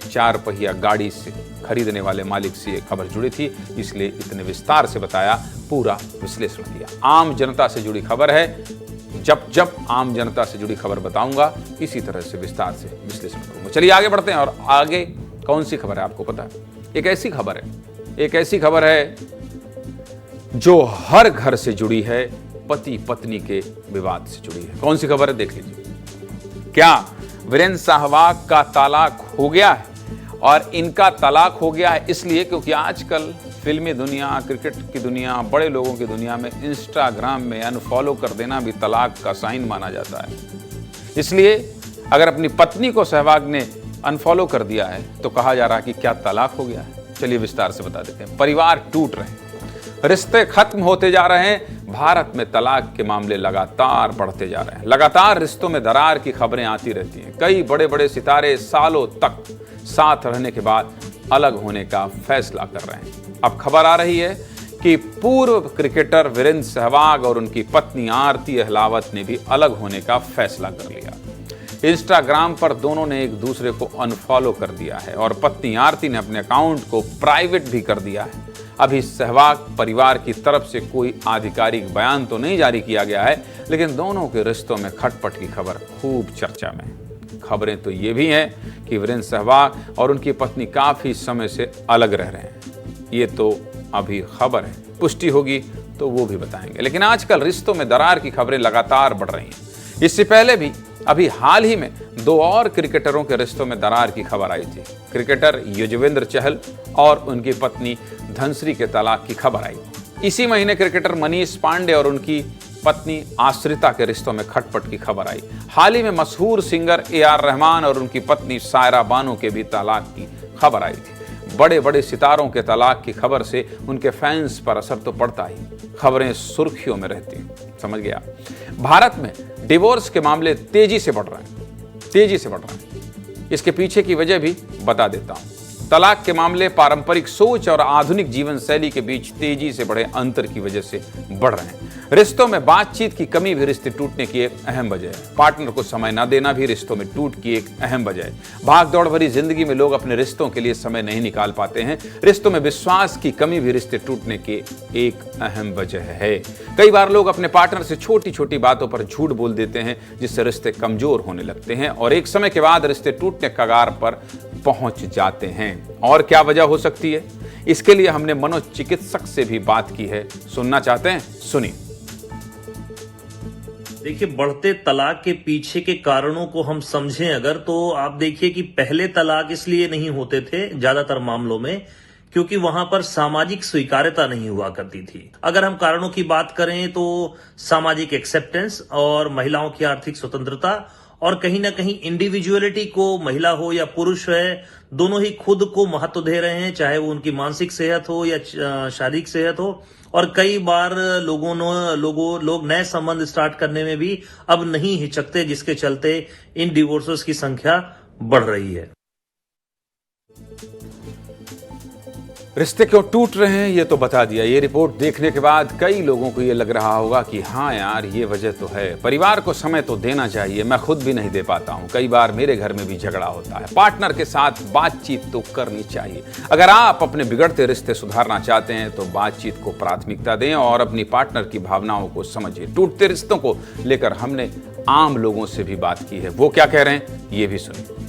4 पहिया गाड़ी से खरीदने वाले मालिक से ये खबर जुड़ी थी, इसलिए इतने विस्तार से बताया, पूरा विश्लेषण किया। आम जनता से जुड़ी खबर है। जब आम जनता से जुड़ी खबर बताऊंगा, इसी तरह से विस्तार से विश्लेषण करूंगा। चलिए आगे बढ़ते हैं। और आगे कौन सी खबर है आपको पता है? एक ऐसी खबर है जो हर घर से जुड़ी है, पति पत्नी के विवाद से जुड़ी है। कौन सी खबर है, देख लीजिए। क्या वीरेंद्र सहवाग का तलाक हो गया है? और इनका तलाक हो गया है इसलिए क्योंकि आजकल फिल्मी दुनिया, क्रिकेट की दुनिया, बड़े लोगों की दुनिया में इंस्टाग्राम में अनफॉलो कर देना भी तलाक का साइन माना जाता है। इसलिए अगर अपनी पत्नी को सहवाग ने अनफॉलो कर दिया है तो कहा जा रहा है कि क्या तलाक हो गया है। चलिए विस्तार से बता देते हैं। परिवार टूट रहे हैं, रिश्ते खत्म होते जा रहे हैं। भारत में तलाक के मामले लगातार बढ़ते जा रहे हैं। लगातार रिश्तों में दरार की खबरें आती रहती हैं। कई बड़े बड़े सितारे सालों तक साथ रहने के बाद अलग होने का फैसला कर रहे हैं। अब खबर आ रही है कि पूर्व क्रिकेटर वीरेंद्र सहवाग और उनकी पत्नी आरती अहलावत ने भी अलग होने का फैसला कर लिया। इंस्टाग्राम पर दोनों ने एक दूसरे को अनफॉलो कर दिया है और पत्नी आरती ने अपने अकाउंट को प्राइवेट भी कर दिया है। अभी सहवाग परिवार की तरफ से कोई आधिकारिक बयान तो नहीं जारी किया गया है, लेकिन दोनों के रिश्तों में खटपट की खबर खूब चर्चा में। खबरें तो ये भी हैं कि वीरेंद्र सहवाग और उनकी पत्नी काफी समय से अलग रह रहे हैं। ये तो अभी खबर है, पुष्टि होगी तो वो भी बताएंगे। लेकिन आजकल रिश्तों में दरार की खबरें लगातार बढ़ रही हैं। इससे पहले भी अभी हाल ही में 2 और क्रिकेटरों के रिश्तों में दरार की खबर आई थी। क्रिकेटर युजवेंद्र चहल और उनकी पत्नी धनश्री के तलाक की खबर आई। इसी महीने क्रिकेटर मनीष पांडे और उनकी पत्नी आश्रिता के रिश्तों में खटपट की खबर आई। हाल ही में मशहूर सिंगर AR रहमान और उनकी पत्नी सायरा बानो के भी तलाक की खबर आई थी। बड़े बड़े सितारों के तलाक की खबर से उनके फैंस पर असर तो पड़ता ही, खबरें सुर्खियों में रहती हैं। समझ गया? भारत में डिवोर्स के मामले तेजी से बढ़ रहे हैं। इसके पीछे की वजह भी बता देता हूं। तलाक के मामले पारंपरिक सोच और आधुनिक जीवन शैली के बीच तेजी से बढ़े अंतर की वजह से बढ़ रहे हैं। रिश्तों में बातचीत की कमी भी रिश्ते टूटने की एक अहम वजह है। पार्टनर को समय न देना भी रिश्तों में टूट की एक अहम वजह है। भाग दौड़ भरी जिंदगी में लोग अपने रिश्तों के लिए समय नहीं निकाल पाते हैं। रिश्तों में विश्वास की कमी भी रिश्ते टूटने की एक अहम वजह है। कई बार लोग अपने पार्टनर से छोटी छोटी बातों पर झूठ बोल देते हैं, जिससे रिश्ते कमजोर होने लगते हैं और एक समय के बाद रिश्ते टूटने कगार पर पहुंच जाते हैं। और क्या वजह हो सकती है, इसके लिए हमने मनोचिकित्सक से भी बात की है। सुनना चाहते हैं? सुनिए। देखिए, बढ़ते तलाक के पीछे के कारणों को हम समझें अगर, तो आप देखिए कि पहले तलाक इसलिए नहीं होते थे ज्यादातर मामलों में क्योंकि वहां पर सामाजिक स्वीकार्यता नहीं हुआ करती थी। अगर हम कारणों की बात करें तो सामाजिक एक्सेप्टेंस और महिलाओं की आर्थिक स्वतंत्रता और कहीं ना कहीं इंडिविजुअलिटी को, महिला हो या पुरुष है, दोनों ही खुद को महत्व दे रहे हैं, चाहे वो उनकी मानसिक सेहत हो या शारीरिक सेहत हो। और कई बार लोग नए संबंध स्टार्ट करने में भी अब नहीं हिचकते, जिसके चलते इन डिवोर्सेस की संख्या बढ़ रही है। रिश्ते क्यों टूट रहे हैं ये तो बता दिया। ये रिपोर्ट देखने के बाद कई लोगों को ये लग रहा होगा कि हाँ यार, ये वजह तो है। परिवार को समय तो देना चाहिए, मैं खुद भी नहीं दे पाता हूँ। कई बार मेरे घर में भी झगड़ा होता है। पार्टनर के साथ बातचीत तो करनी चाहिए। अगर आप अपने बिगड़ते रिश्ते सुधारना चाहते हैं तो बातचीत को प्राथमिकता दें और अपनी पार्टनर की भावनाओं को समझिए। टूटते रिश्तों को लेकर हमने आम लोगों से भी बात की है, वो क्या कह रहे हैं ये भी सुनिए।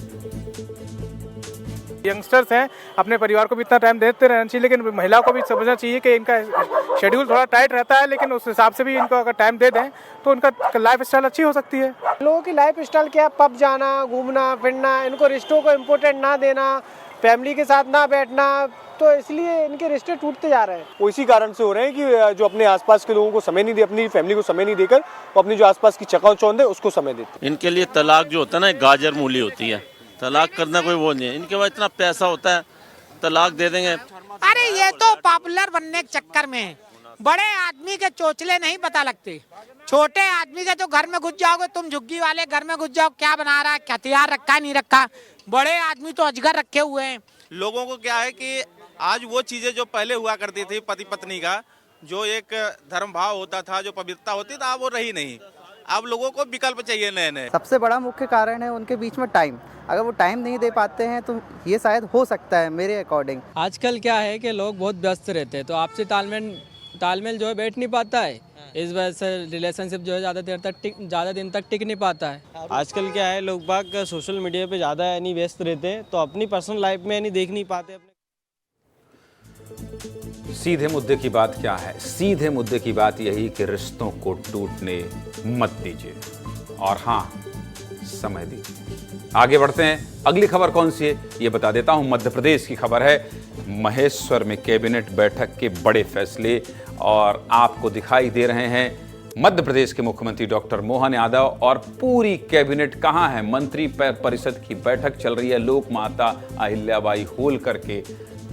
यंगस्टर्स हैं, अपने परिवार को भी इतना टाइम देते रहना चाहिए, लेकिन महिलाओं को भी समझना चाहिए कि इनका शेड्यूल थोड़ा टाइट रहता है, लेकिन उस हिसाब से भी इनको अगर टाइम दे दें तो उनका लाइफ स्टाइल अच्छी हो सकती है। लोगों की लाइफ स्टाइल क्या, पब जाना, घूमना फिरना, इनको रिश्तों को इम्पोर्टेंट ना देना, फैमिली के साथ ना बैठना, तो इसलिए इनके रिश्ते टूटते जा रहे हैं। वो इसी कारण से हो रहे हैं कि जो अपने आसपास के लोगों को समय नहीं दे, अपनी फैमिली को समय नहीं देकर वो अपनी जो आसपास की चकाचौंध है उसको समय देते। इनके लिए तलाक जो होता है ना, गाजर मूली होती है। तलाक करना कोई वो नहीं है, इनके पास इतना पैसा होता है, तलाक दे देंगे। अरे ये तो पॉपुलर बनने के चक्कर में है, बड़े आदमी के चोचले नहीं पता लगते। छोटे आदमी के तो घर में घुस जाओगे तुम, झुग्गी वाले घर में घुस जाओ, क्या बना रहा है, क्या हथियार रखा है नहीं रखा। बड़े आदमी तो अजगर रखे हुए हैं। लोगों को क्या है कि आज वो चीजें जो पहले हुआ करती थी, पति पत्नी का जो एक धर्म भाव होता था, जो पवित्रता होती थी, अब वो रही नहीं। अब लोगों को विकल्प चाहिए नए नए। सबसे बड़ा मुख्य कारण है उनके बीच में टाइम। अगर वो टाइम नहीं दे पाते हैं तो ये शायद हो सकता है मेरे अकॉर्डिंग। आजकल क्या है कि लोग बहुत व्यस्त रहते हैं, तो आपसे तालमेल जो है बैठ नहीं पाता है। इस वजह से रिलेशनशिप जो है ज़्यादा दिन तक टिक नहीं पाता है। आजकल क्या है, लोग बाग सोशल मीडिया पे ज़्यादा यानी व्यस्त रहते हैं, तो अपनी पर्सनल लाइफ में यानी देख नहीं पाते अपने। सीधे मुद्दे की बात क्या है? सीधे मुद्दे की बात यही कि रिश्तों को टूटने मत दीजिए, और हाँ, समय दीजिए। आगे बढ़ते हैं। अगली खबर कौन सी है ये बता देता हूं। मध्य प्रदेश की खबर है। महेश्वर में कैबिनेट बैठक के बड़े फैसले, और आपको दिखाई दे रहे हैं मध्य प्रदेश के मुख्यमंत्री डॉक्टर मोहन यादव और पूरी कैबिनेट कहां है। मंत्री परिषद की बैठक चल रही है लोक माता अहिल्याबाई होलकर के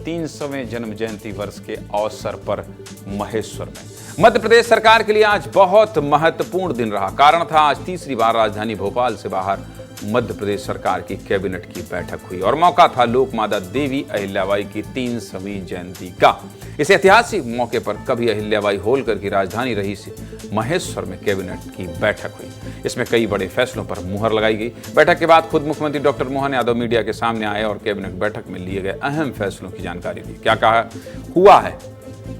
300वें जन्म जयंती वर्ष के अवसर पर महेश्वर में। मध्य प्रदेश सरकार के लिए आज बहुत महत्वपूर्ण दिन रहा। कारण था आज तीसरी बार राजधानी भोपाल से बाहर मध्य प्रदेश सरकार की कैबिनेट की बैठक हुई, और मौका था लोक माता देवी अहिल्याबाई की 300वीं जयंती का। इस ऐतिहासिक मौके पर कभी अहिल्याबाई होलकर की राजधानी रही महेश्वर में कैबिनेट की बैठक हुई। इसमें कई बड़े फैसलों पर मुहर लगाई गई। बैठक के बाद खुद मुख्यमंत्री डॉक्टर मोहन यादव मीडिया के सामने आए और कैबिनेट बैठक में लिए गए अहम फैसलों की जानकारी दी। क्या कहा हुआ है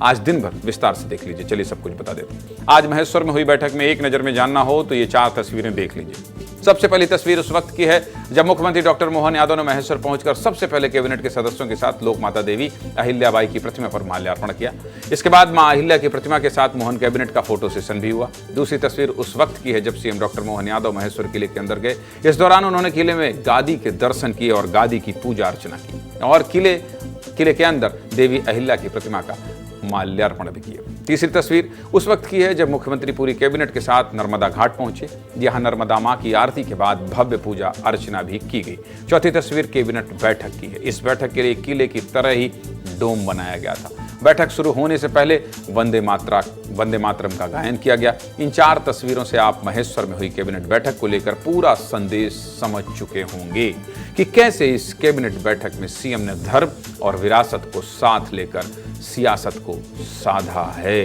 आज दिन भर विस्तार से देख लीजिए। चलिए सब कुछ बता देते हैं। आज महेश्वर में हुई बैठक में एक नजर में जानना हो तो ये 4 तस्वीरें देख लीजिए। सबसे पहली तस्वीर उस वक्त की है जब मुख्यमंत्री डॉक्टर मोहन यादव ने महेश्वर पहुंचकर सबसे पहले कैबिनेट के सदस्यों के साथ लोक माता देवी अहिल्याबाई की प्रतिमा पर माल्यार्पण किया। इसके बाद मां अहिल्या की प्रतिमा के साथ मोहन कैबिनेट का फोटो सेशन भी हुआ। दूसरी तस्वीर उस वक्त की है जब सीएम डॉक्टर मोहन यादव महेश्वर किले के अंदर गए। इस दौरान उन्होंने किले में गादी के दर्शन किए और गादी की पूजा अर्चना की, और किले के अंदर देवी अहिल्या की प्रतिमा का माल्यार्पण भी किया। तीसरी तस्वीर उस वक्त की है जब मुख्यमंत्री पूरी कैबिनेट के साथ नर्मदा घाट पहुंचे। यहां नर्मदा मां की आरती के बाद भव्य पूजा अर्चना भी की गई। चौथी तस्वीर कैबिनेट बैठक की है। इस बैठक के लिए किले की तरह ही डोम बनाया गया था। बैठक शुरू होने से पहले वंदे मातरम का गायन किया गया। इन 4 तस्वीरों से आप महेश्वर में हुई कैबिनेट बैठक को लेकर पूरा संदेश समझ चुके होंगे कि कैसे इस कैबिनेट बैठक में सीएम ने धर्म और विरासत को साथ लेकर सियासत को साधा है।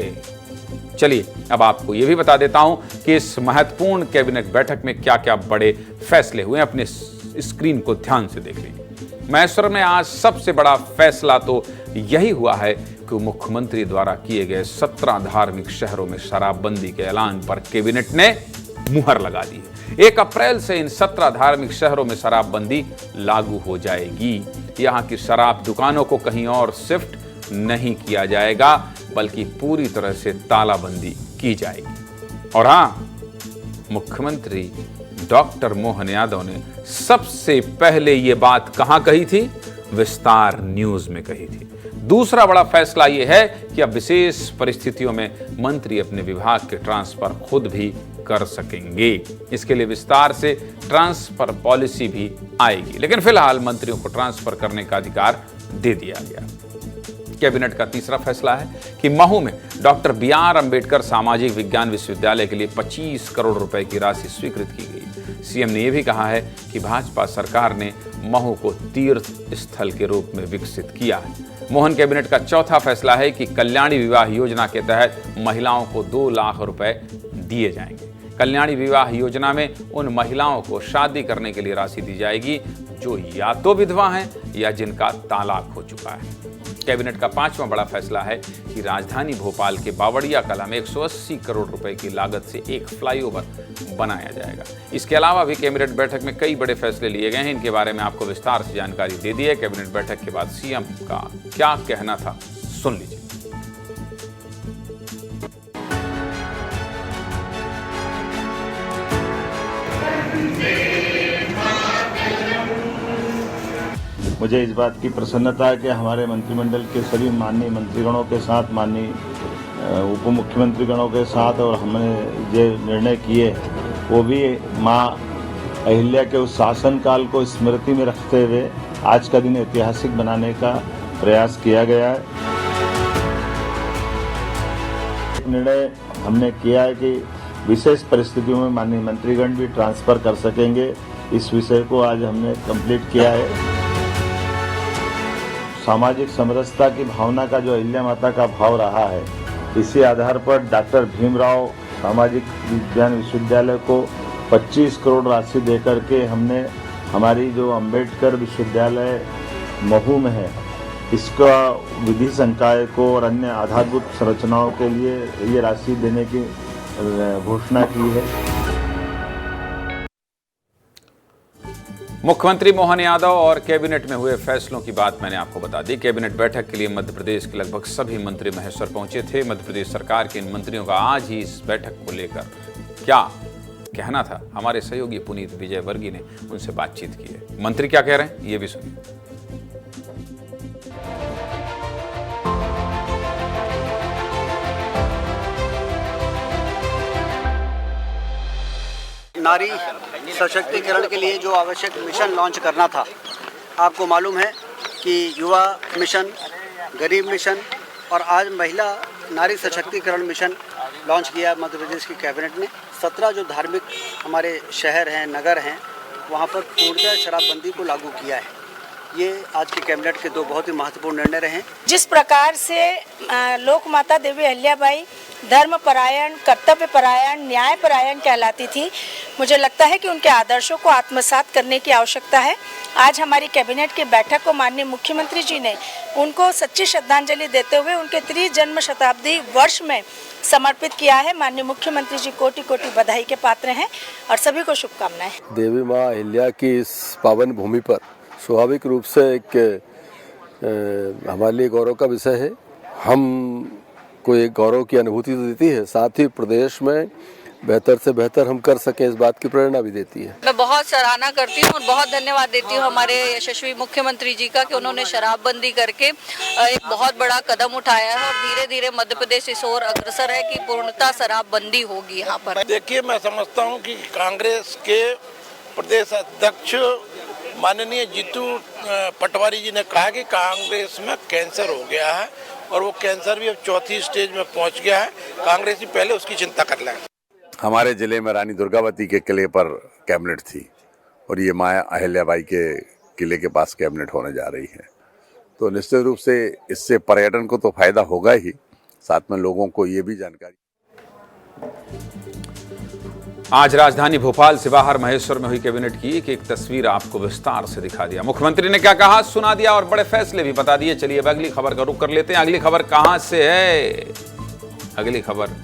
चलिए अब आपको यह भी बता देता हूं कि इस महत्वपूर्ण कैबिनेट बैठक में क्या क्या बड़े फैसले हुए। अपने स्क्रीन को ध्यान से देख लीजिए। महेश्वर में आज सबसे बड़ा फैसला तो यही हुआ है कि मुख्यमंत्री द्वारा किए गए 17 धार्मिक शहरों में शराबबंदी के ऐलान पर कैबिनेट ने मुहर लगा दी है। 1 अप्रैल से इन 17 धार्मिक शहरों में शराबबंदी लागू हो जाएगी। यहां की शराब दुकानों को कहीं और शिफ्ट नहीं किया जाएगा, बल्कि पूरी तरह से तालाबंदी की जाएगी। और हाँ, मुख्यमंत्री डॉक्टर मोहन यादव ने सबसे पहले ये बात कहां कही थी? विस्तार न्यूज में कही थी। दूसरा बड़ा फैसला यह है कि अब विशेष परिस्थितियों में मंत्री अपने विभाग के ट्रांसफर खुद भी कर सकेंगे। इसके लिए विस्तार से ट्रांसफर पॉलिसी भी आएगी, लेकिन फिलहाल मंत्रियों को ट्रांसफर करने का अधिकार दे दिया गया। कैबिनेट का तीसरा फैसला है कि महू में डॉक्टर BR अंबेडकर सामाजिक विज्ञान विश्वविद्यालय के लिए 25 करोड़ रुपए की राशि स्वीकृत की गई। सीएम ने यह भी कहा है कि भाजपा सरकार ने महू को तीर्थ स्थल के रूप में विकसित किया है। मोहन कैबिनेट का चौथा फैसला है कि कल्याणी विवाह योजना के तहत महिलाओं को 2 लाख रुपए दिए जाएंगे। कल्याणी विवाह योजना में उन महिलाओं को शादी करने के लिए राशि दी जाएगी जो या तो विधवा हैं या जिनका तलाक हो चुका है। कैबिनेट का 5वां बड़ा फैसला है कि राजधानी भोपाल के बावड़िया कला में 180 करोड़ रुपए की लागत से एक फ्लाईओवर बनाया जाएगा। इसके अलावा भी कैबिनेट बैठक में कई बड़े फैसले लिए गए हैं। इनके बारे में आपको विस्तार से जानकारी दे दी है। कैबिनेट बैठक के बाद सीएम का क्या कहना था, सुन लीजिए। मुझे इस बात की प्रसन्नता है कि हमारे मंत्रिमंडल के सभी माननीय मंत्रीगणों के साथ, माननीय उप मुख्यमंत्रीगणों के साथ, और हमने जो निर्णय किए वो भी माँ अहिल्या के उस शासनकाल को स्मृति में रखते हुए आज का दिन ऐतिहासिक बनाने का प्रयास किया गया है। निर्णय हमने किया है कि विशेष परिस्थितियों में माननीय मंत्रीगण भी ट्रांसफर कर सकेंगे। इस विषय को आज हमने कंप्लीट किया है। सामाजिक समरसता की भावना का जो अहिल्या माता का भाव रहा है, इसी आधार पर डॉक्टर भीमराव सामाजिक विज्ञान विश्वविद्यालय को 25 करोड़ राशि देकर के हमने हमारी जो अंबेडकर विश्वविद्यालय महू में है, इसका विधि संकाय को और अन्य आधारभूत संरचनाओं के लिए ये राशि देने की घोषणा की है। मुख्यमंत्री मोहन यादव और कैबिनेट में हुए फैसलों की बात मैंने आपको बता दी। कैबिनेट बैठक के लिए मध्य प्रदेश के लगभग सभी मंत्री महेश्वर पहुंचे थे। मध्य प्रदेश सरकार के इन मंत्रियों का आज ही इस बैठक को लेकर क्या कहना था, हमारे सहयोगी पुनीत विजय वर्गीय ने उनसे बातचीत की है। मंत्री क्या कह रहे हैं, ये भी सुनिए। नारी सशक्तिकरण के लिए जो आवश्यक मिशन लॉन्च करना था, आपको मालूम है कि युवा मिशन, गरीब मिशन और आज महिला नारी सशक्तिकरण मिशन लॉन्च किया मध्य प्रदेश की कैबिनेट ने। 17 जो धार्मिक हमारे शहर हैं, नगर हैं, वहाँ पर पूर्णतः शराबबंदी को लागू किया है। ये आज की कैबिनेट के दो बहुत ही महत्वपूर्ण निर्णय रहे। जिस प्रकार से लोक माता देवी अहिल्याबाई धर्मपरायण, कर्तव्यपरायण, न्यायपरायण कहलाती थी, मुझे लगता है कि उनके आदर्शों को आत्मसात करने की आवश्यकता है। आज हमारी कैबिनेट की बैठक को माननीय मुख्यमंत्री जी ने उनको सच्ची श्रद्धांजलि देते हुए उनके 30 जन्म शताब्दी वर्ष में समर्पित किया है। माननीय मुख्यमंत्री जी कोटि कोटि बधाई के पात्र हैं और सभी को शुभकामनाएं। देवी माँ अहिल्या की इस पावन भूमि पर स्वाभाविक रूप से एक हमारे लिए गौरव का विषय है। हम को एक गौरव की अनुभूति तो देती है, साथ ही प्रदेश में बेहतर से बेहतर हम कर सकें इस बात की प्रेरणा भी देती है। मैं बहुत सराहना करती हूँ और बहुत धन्यवाद देती हूँ हमारे यशस्वी मुख्यमंत्री जी का कि उन्होंने शराबबंदी करके एक बहुत बड़ा कदम उठाया है और धीरे धीरे मध्य प्रदेश इस ओर अग्रसर है कि पूर्णतः शराबबंदी होगी यहाँ पर। देखिए, मैं समझता हूँ कि कांग्रेस के प्रदेश अध्यक्ष माननीय जीतू पटवारी जी ने कहा कि कांग्रेस में कैंसर हो गया है और वो कैंसर भी अब 4थी स्टेज में पहुंच गया है। कांग्रेस ही पहले उसकी चिंता कर लें। हमारे जिले में रानी दुर्गावती के किले पर कैबिनेट थी और ये माँ अहिल्याबाई के किले के पास कैबिनेट होने जा रही है, तो निश्चित रूप से इससे पर्यटन को तो फायदा होगा ही, साथ में लोगों को ये भी जानकारी। आज राजधानी भोपाल से बाहर महेश्वर में हुई कैबिनेट की एक तस्वीर आपको विस्तार से दिखा दिया। मुख्यमंत्री ने क्या कहा सुना दिया और बड़े फैसले भी बता दिए। चलिए अब अगली खबर का रुख कर लेते हैं। अगली खबर कहां से है? अगली खबर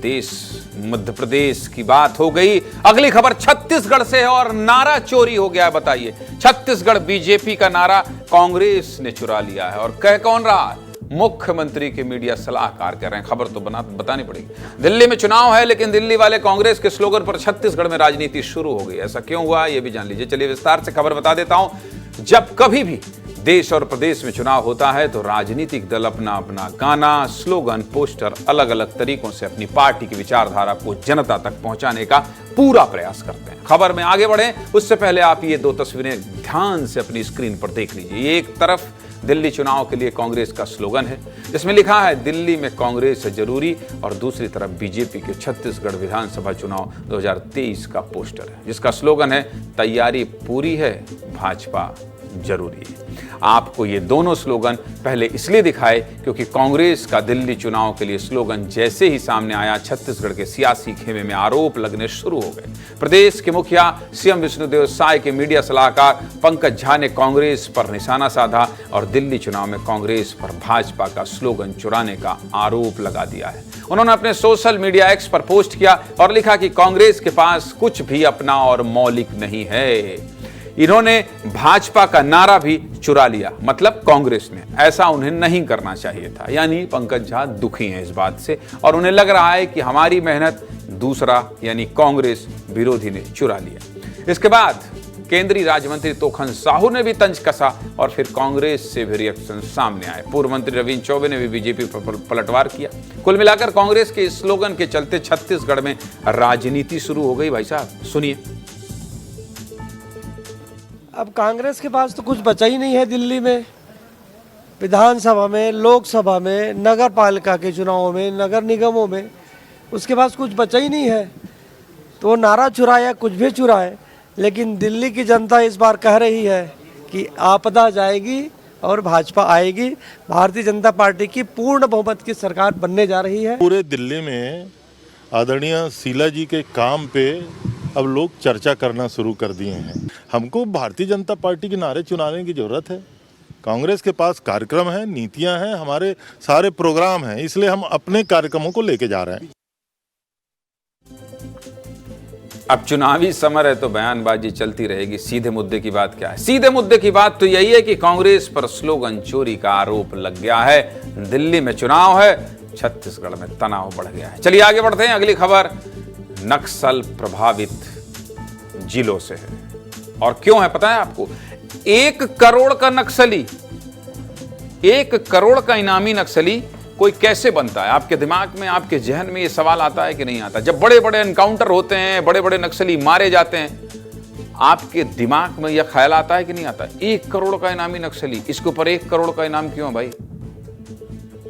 देश मध्य प्रदेश की बात हो गई। अगली खबर छत्तीसगढ़ से है और नारा चोरी हो गया। बताइए, छत्तीसगढ़ बीजेपी का नारा कांग्रेस ने चुरा लिया है और कह कौन रहा है? मुख्यमंत्री के मीडिया सलाहकार कह रहे हैं। खबर तो बतानी पड़ेगी। दिल्ली में चुनाव है लेकिन दिल्ली वाले कांग्रेस के स्लोगन पर छत्तीसगढ़ में राजनीति शुरू हो गई। ऐसा क्यों हुआ ये भी जान लीजिए। चलिए विस्तार से खबर बता देता हूं। जब कभी भी देश और प्रदेश में चुनाव होता है तो राजनीतिक दल अपना अपना गाना, स्लोगन, पोस्टर अलग अलग तरीकों से अपनी पार्टी की विचारधारा को जनता तक पहुंचाने का पूरा प्रयास करते हैं। खबर में आगे बढ़े उससे पहले आप ये दो तस्वीरें ध्यान से अपनी स्क्रीन पर देख लीजिए। ये एक तरफ दिल्ली चुनाव के लिए कांग्रेस का स्लोगन है जिसमें लिखा है दिल्ली में कांग्रेस है जरूरी, और दूसरी तरफ बीजेपी के छत्तीसगढ़ विधानसभा चुनाव 2023 का पोस्टर है जिसका स्लोगन है तैयारी पूरी है, भाजपा जरूरी है। आपको ये दोनों स्लोगन पहले इसलिए दिखाए क्योंकि कांग्रेस का दिल्ली चुनाव के लिए स्लोगन जैसे ही सामने आया, छत्तीसगढ़ के सियासी खेमे में आरोप लगने शुरू हो गए। प्रदेश के मुखिया सीएम विष्णुदेव साय के मीडिया सलाहकार पंकज झा ने कांग्रेस पर निशाना साधा और दिल्ली चुनाव में कांग्रेस पर भाजपा का स्लोगन चुराने का आरोप लगा दिया है। उन्होंने अपने सोशल मीडिया एक्स पर पोस्ट किया और लिखा कि कांग्रेस के पास कुछ भी अपना और मौलिक नहीं है। इन्होंने भाजपा का नारा भी चुरा लिया, मतलब कांग्रेस ने। ऐसा उन्हें नहीं करना चाहिए था। यानी पंकज झा दुखी हैं इस बात से और उन्हें लग रहा है कि हमारी मेहनत दूसरा यानी कांग्रेस विरोधी ने चुरा लिया। इसके बाद केंद्रीय राज्य मंत्री तोखन साहू ने भी तंज कसा और फिर कांग्रेस से भी रिएक्शन सामने आए। पूर्व मंत्री रविंद्र चौबे ने भी बीजेपी पर पलटवार किया। कुल मिलाकर कांग्रेस के इस स्लोगन के चलते छत्तीसगढ़ में राजनीति शुरू हो गई। भाई साहब सुनिए। अब कांग्रेस के पास तो कुछ बचा ही नहीं है दिल्ली में। विधानसभा में, लोकसभा में, नगर पालिका के चुनावों में, नगर निगमों में उसके पास कुछ बचा ही नहीं है। तो वो नारा चुराया, कुछ भी चुराए, लेकिन दिल्ली की जनता इस बार कह रही है कि आपदा जाएगी और भाजपा आएगी। भारतीय जनता पार्टी की पूर्ण बहुमत की सरकार बनने जा रही है। पूरे दिल्ली में आदरणीय शीला जी के काम पे अब लोग चर्चा करना शुरू कर दिए हैं। हमको भारतीय जनता पार्टी के नारे चुनाने की जरूरत है। कांग्रेस के पास कार्यक्रम है, नीतियां हैं, हमारे सारे प्रोग्राम हैं, इसलिए हम अपने कार्यक्रमों को लेके जा रहे हैं। अब चुनावी समय है तो बयानबाजी चलती रहेगी। सीधे मुद्दे की बात क्या है? सीधे मुद्दे की बात तो यही है कि कांग्रेस पर स्लोगन चोरी का आरोप लग गया है। दिल्ली में चुनाव है, छत्तीसगढ़ में तनाव बढ़ गया है। चलिए आगे बढ़ते हैं। अगली खबर नक्सल प्रभावित जिलों से है। और क्यों है पता है आपको? 1 करोड़ का नक्सली, 1 करोड़ का इनामी नक्सली कोई कैसे बनता है? आपके दिमाग में, आपके जहन में ये सवाल आता है कि नहीं आता? जब बड़े बड़े एनकाउंटर होते हैं, बड़े बड़े नक्सली मारे जाते हैं, आपके दिमाग में यह ख्याल आता है कि नहीं आता? 1 करोड़ का इनामी नक्सली, इसके ऊपर 1 करोड़ का इनाम क्यों भाई?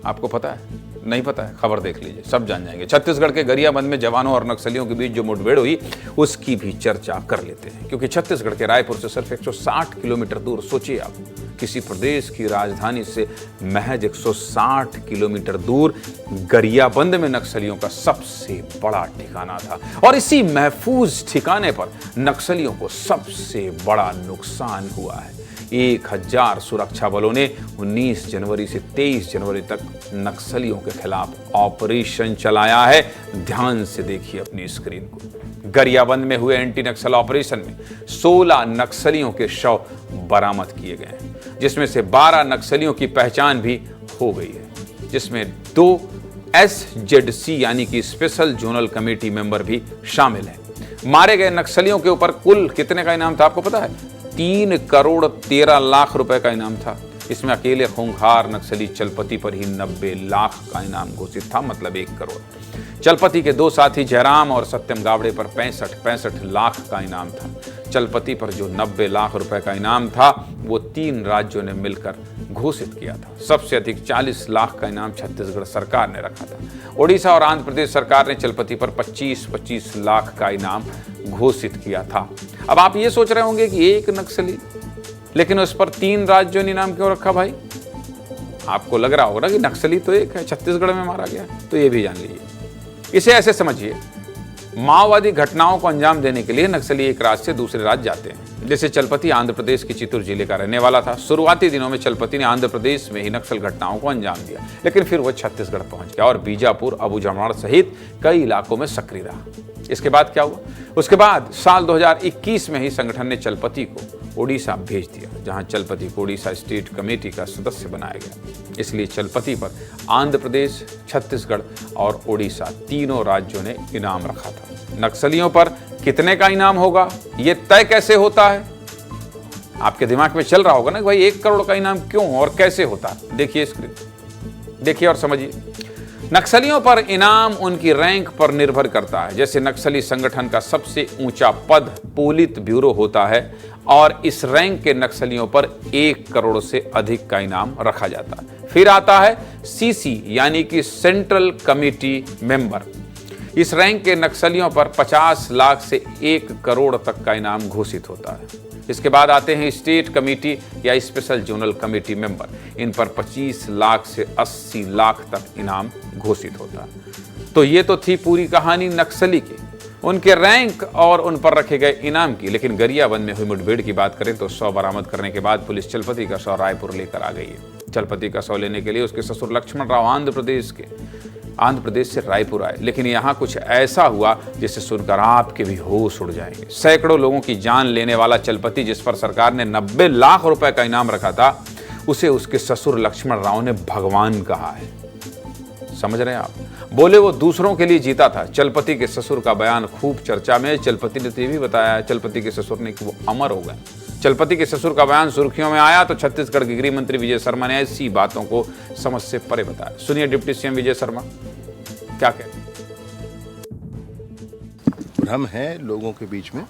आपको पता है? नहीं पता है? खबर देख लीजिए, सब जान जाएंगे। छत्तीसगढ़ के गरियाबंद में जवानों और नक्सलियों के बीच जो मुठभेड़ हुई उसकी भी चर्चा कर लेते हैं, क्योंकि छत्तीसगढ़ के रायपुर से सिर्फ 160 किलोमीटर दूर, सोचिए आप, किसी प्रदेश की राजधानी से महज 160 किलोमीटर दूर गरियाबंद में नक्सलियों का सबसे बड़ा ठिकाना था। और इसी महफूज ठिकाने पर नक्सलियों को सबसे बड़ा नुकसान हुआ है। 1000 सुरक्षा बलों ने 19 जनवरी से 23 जनवरी तक नक्सलियों के खिलाफ ऑपरेशन चलाया है। ध्यान से देखिए अपनी स्क्रीन को। गरियाबंद में हुए एंटी नक्सल ऑपरेशन में 16 नक्सलियों के शव बरामद किए गए हैं, जिसमें से 12 नक्सलियों की पहचान भी हो गई है, जिसमें 2 SZC यानी कि स्पेशल जोनल कमेटी मेंबर भी शामिल हैं। मारे गए नक्सलियों के ऊपर कुल कितने का इनाम था आपको पता है? 3 करोड़ 13 लाख रुपए का इनाम था। इसमें अकेले खूंखार नक्सली चलपति पर ही 90 लाख का इनाम घोषित था, मतलब 1 करोड़। चलपति के 2 साथी जयराम और सत्यम गावड़े पर 65 लाख का इनाम था। चलपति पर जो 90 लाख रुपए का इनाम था वो 3 राज्यों ने मिलकर घोषित किया था। सबसे अधिक 40 लाख का इनाम छत्तीसगढ़ सरकार ने रखा था। ओडिशा और आंध्र प्रदेश सरकार ने चलपति पर 25-25 लाख का इनाम घोषित किया था। अब आप ये सोच रहे होंगे कि एक नक्सली, लेकिन उस पर 3 राज्यों ने इनाम क्यों रखा भाई? आपको लग रहा होगा ना कि नक्सली तो एक है, छत्तीसगढ़ में मारा गया, तो ये भी जान लीजिए। इसे ऐसे समझिए, माओवादी घटनाओं को अंजाम देने के लिए नक्सली एक राज्य से दूसरे राज्य जाते हैं। जैसे चलपति आंध्र प्रदेश के चित्तूर जिले का रहने वाला था। शुरुआती दिनों में चलपति ने आंध्र प्रदेश में ही नक्सल घटनाओं को अंजाम दिया, लेकिन फिर वह छत्तीसगढ़ पहुंच गया और बीजापुर, अबूझमाड़ सहित कई इलाकों में सक्रिय रहा। इसके बाद क्या हुआ? उसके बाद साल 2021 में ही संगठन ने चलपति को ओडिशा भेज दिया, जहां चलपति को ओडिशा स्टेट कमेटी का सदस्य बनाया गया। इसलिए चलपति पर आंध्र प्रदेश, छत्तीसगढ़ और ओडिशा तीनों राज्यों ने इनाम रखा था। नक्सलियों पर कितने का इनाम होगा यह तय कैसे होता है? आपके दिमाग में चल रहा होगा ना कि भाई 1 करोड़ का इनाम क्यों और कैसे होता है? देखिए स्क्रीन, देखिए और समझिए। नक्सलियों पर इनाम उनकी रैंक पर निर्भर करता है। जैसे नक्सली संगठन का सबसे ऊंचा पद पोलित ब्यूरो होता है और इस रैंक के नक्सलियों पर 1 करोड़ से अधिक का इनाम रखा जाता है। फिर आता है सीसी यानी कि सेंट्रल कमेटी मेंबर। इस रैंक के नक्सलियों पर 50 लाख से 1 करोड़ तक का इनाम घोषित होता है। इसके बाद आते हैं स्टेट कमेटी या स्पेशल जोनल कमेटी मेंबर। इन पर 25 लाख से 80 लाख तक इनाम घोषित होता है। तो ये तो थी पूरी कहानी नक्सली की, उनके रैंक और उन पर रखे गए इनाम की। लेकिन गरियाबंद में हुई मुठभेड़ की बात करें तो 100 बरामद करने के बाद पुलिस चलपति का 100 रायपुर लेकर आ गई है। चलपति का 100 लेने के लिए उसके ससुर लक्ष्मण राव आंध्र प्रदेश से रायपुर आए। लेकिन यहाँ कुछ ऐसा हुआ जिसे सुनकर आपके भी होश उड़ जाएंगे। सैकड़ों लोगों की जान लेने वाला चलपति, जिस पर सरकार ने 90 लाख रुपए का इनाम रखा था, उसे उसके ससुर लक्ष्मण राव ने भगवान कहा है। समझ रहे हैं आप? बोले वो दूसरों के लिए जीता था। चलपति के ससुर का बयान खूब चर्चा में। चलपति ने तो ये भी बताया, चलपति के ससुर ने, कि वो अमर हो गए। चलपति के ससुर का बयान सुर्खियों में आया तो छत्तीसगढ़ के गृह मंत्री विजय शर्मा ने ऐसी बातों को समझ से परे बताया। सुनिए डिप्टी सीएम विजय शर्मा क्या कहते हैं। भ्रम है लोगों के बीच में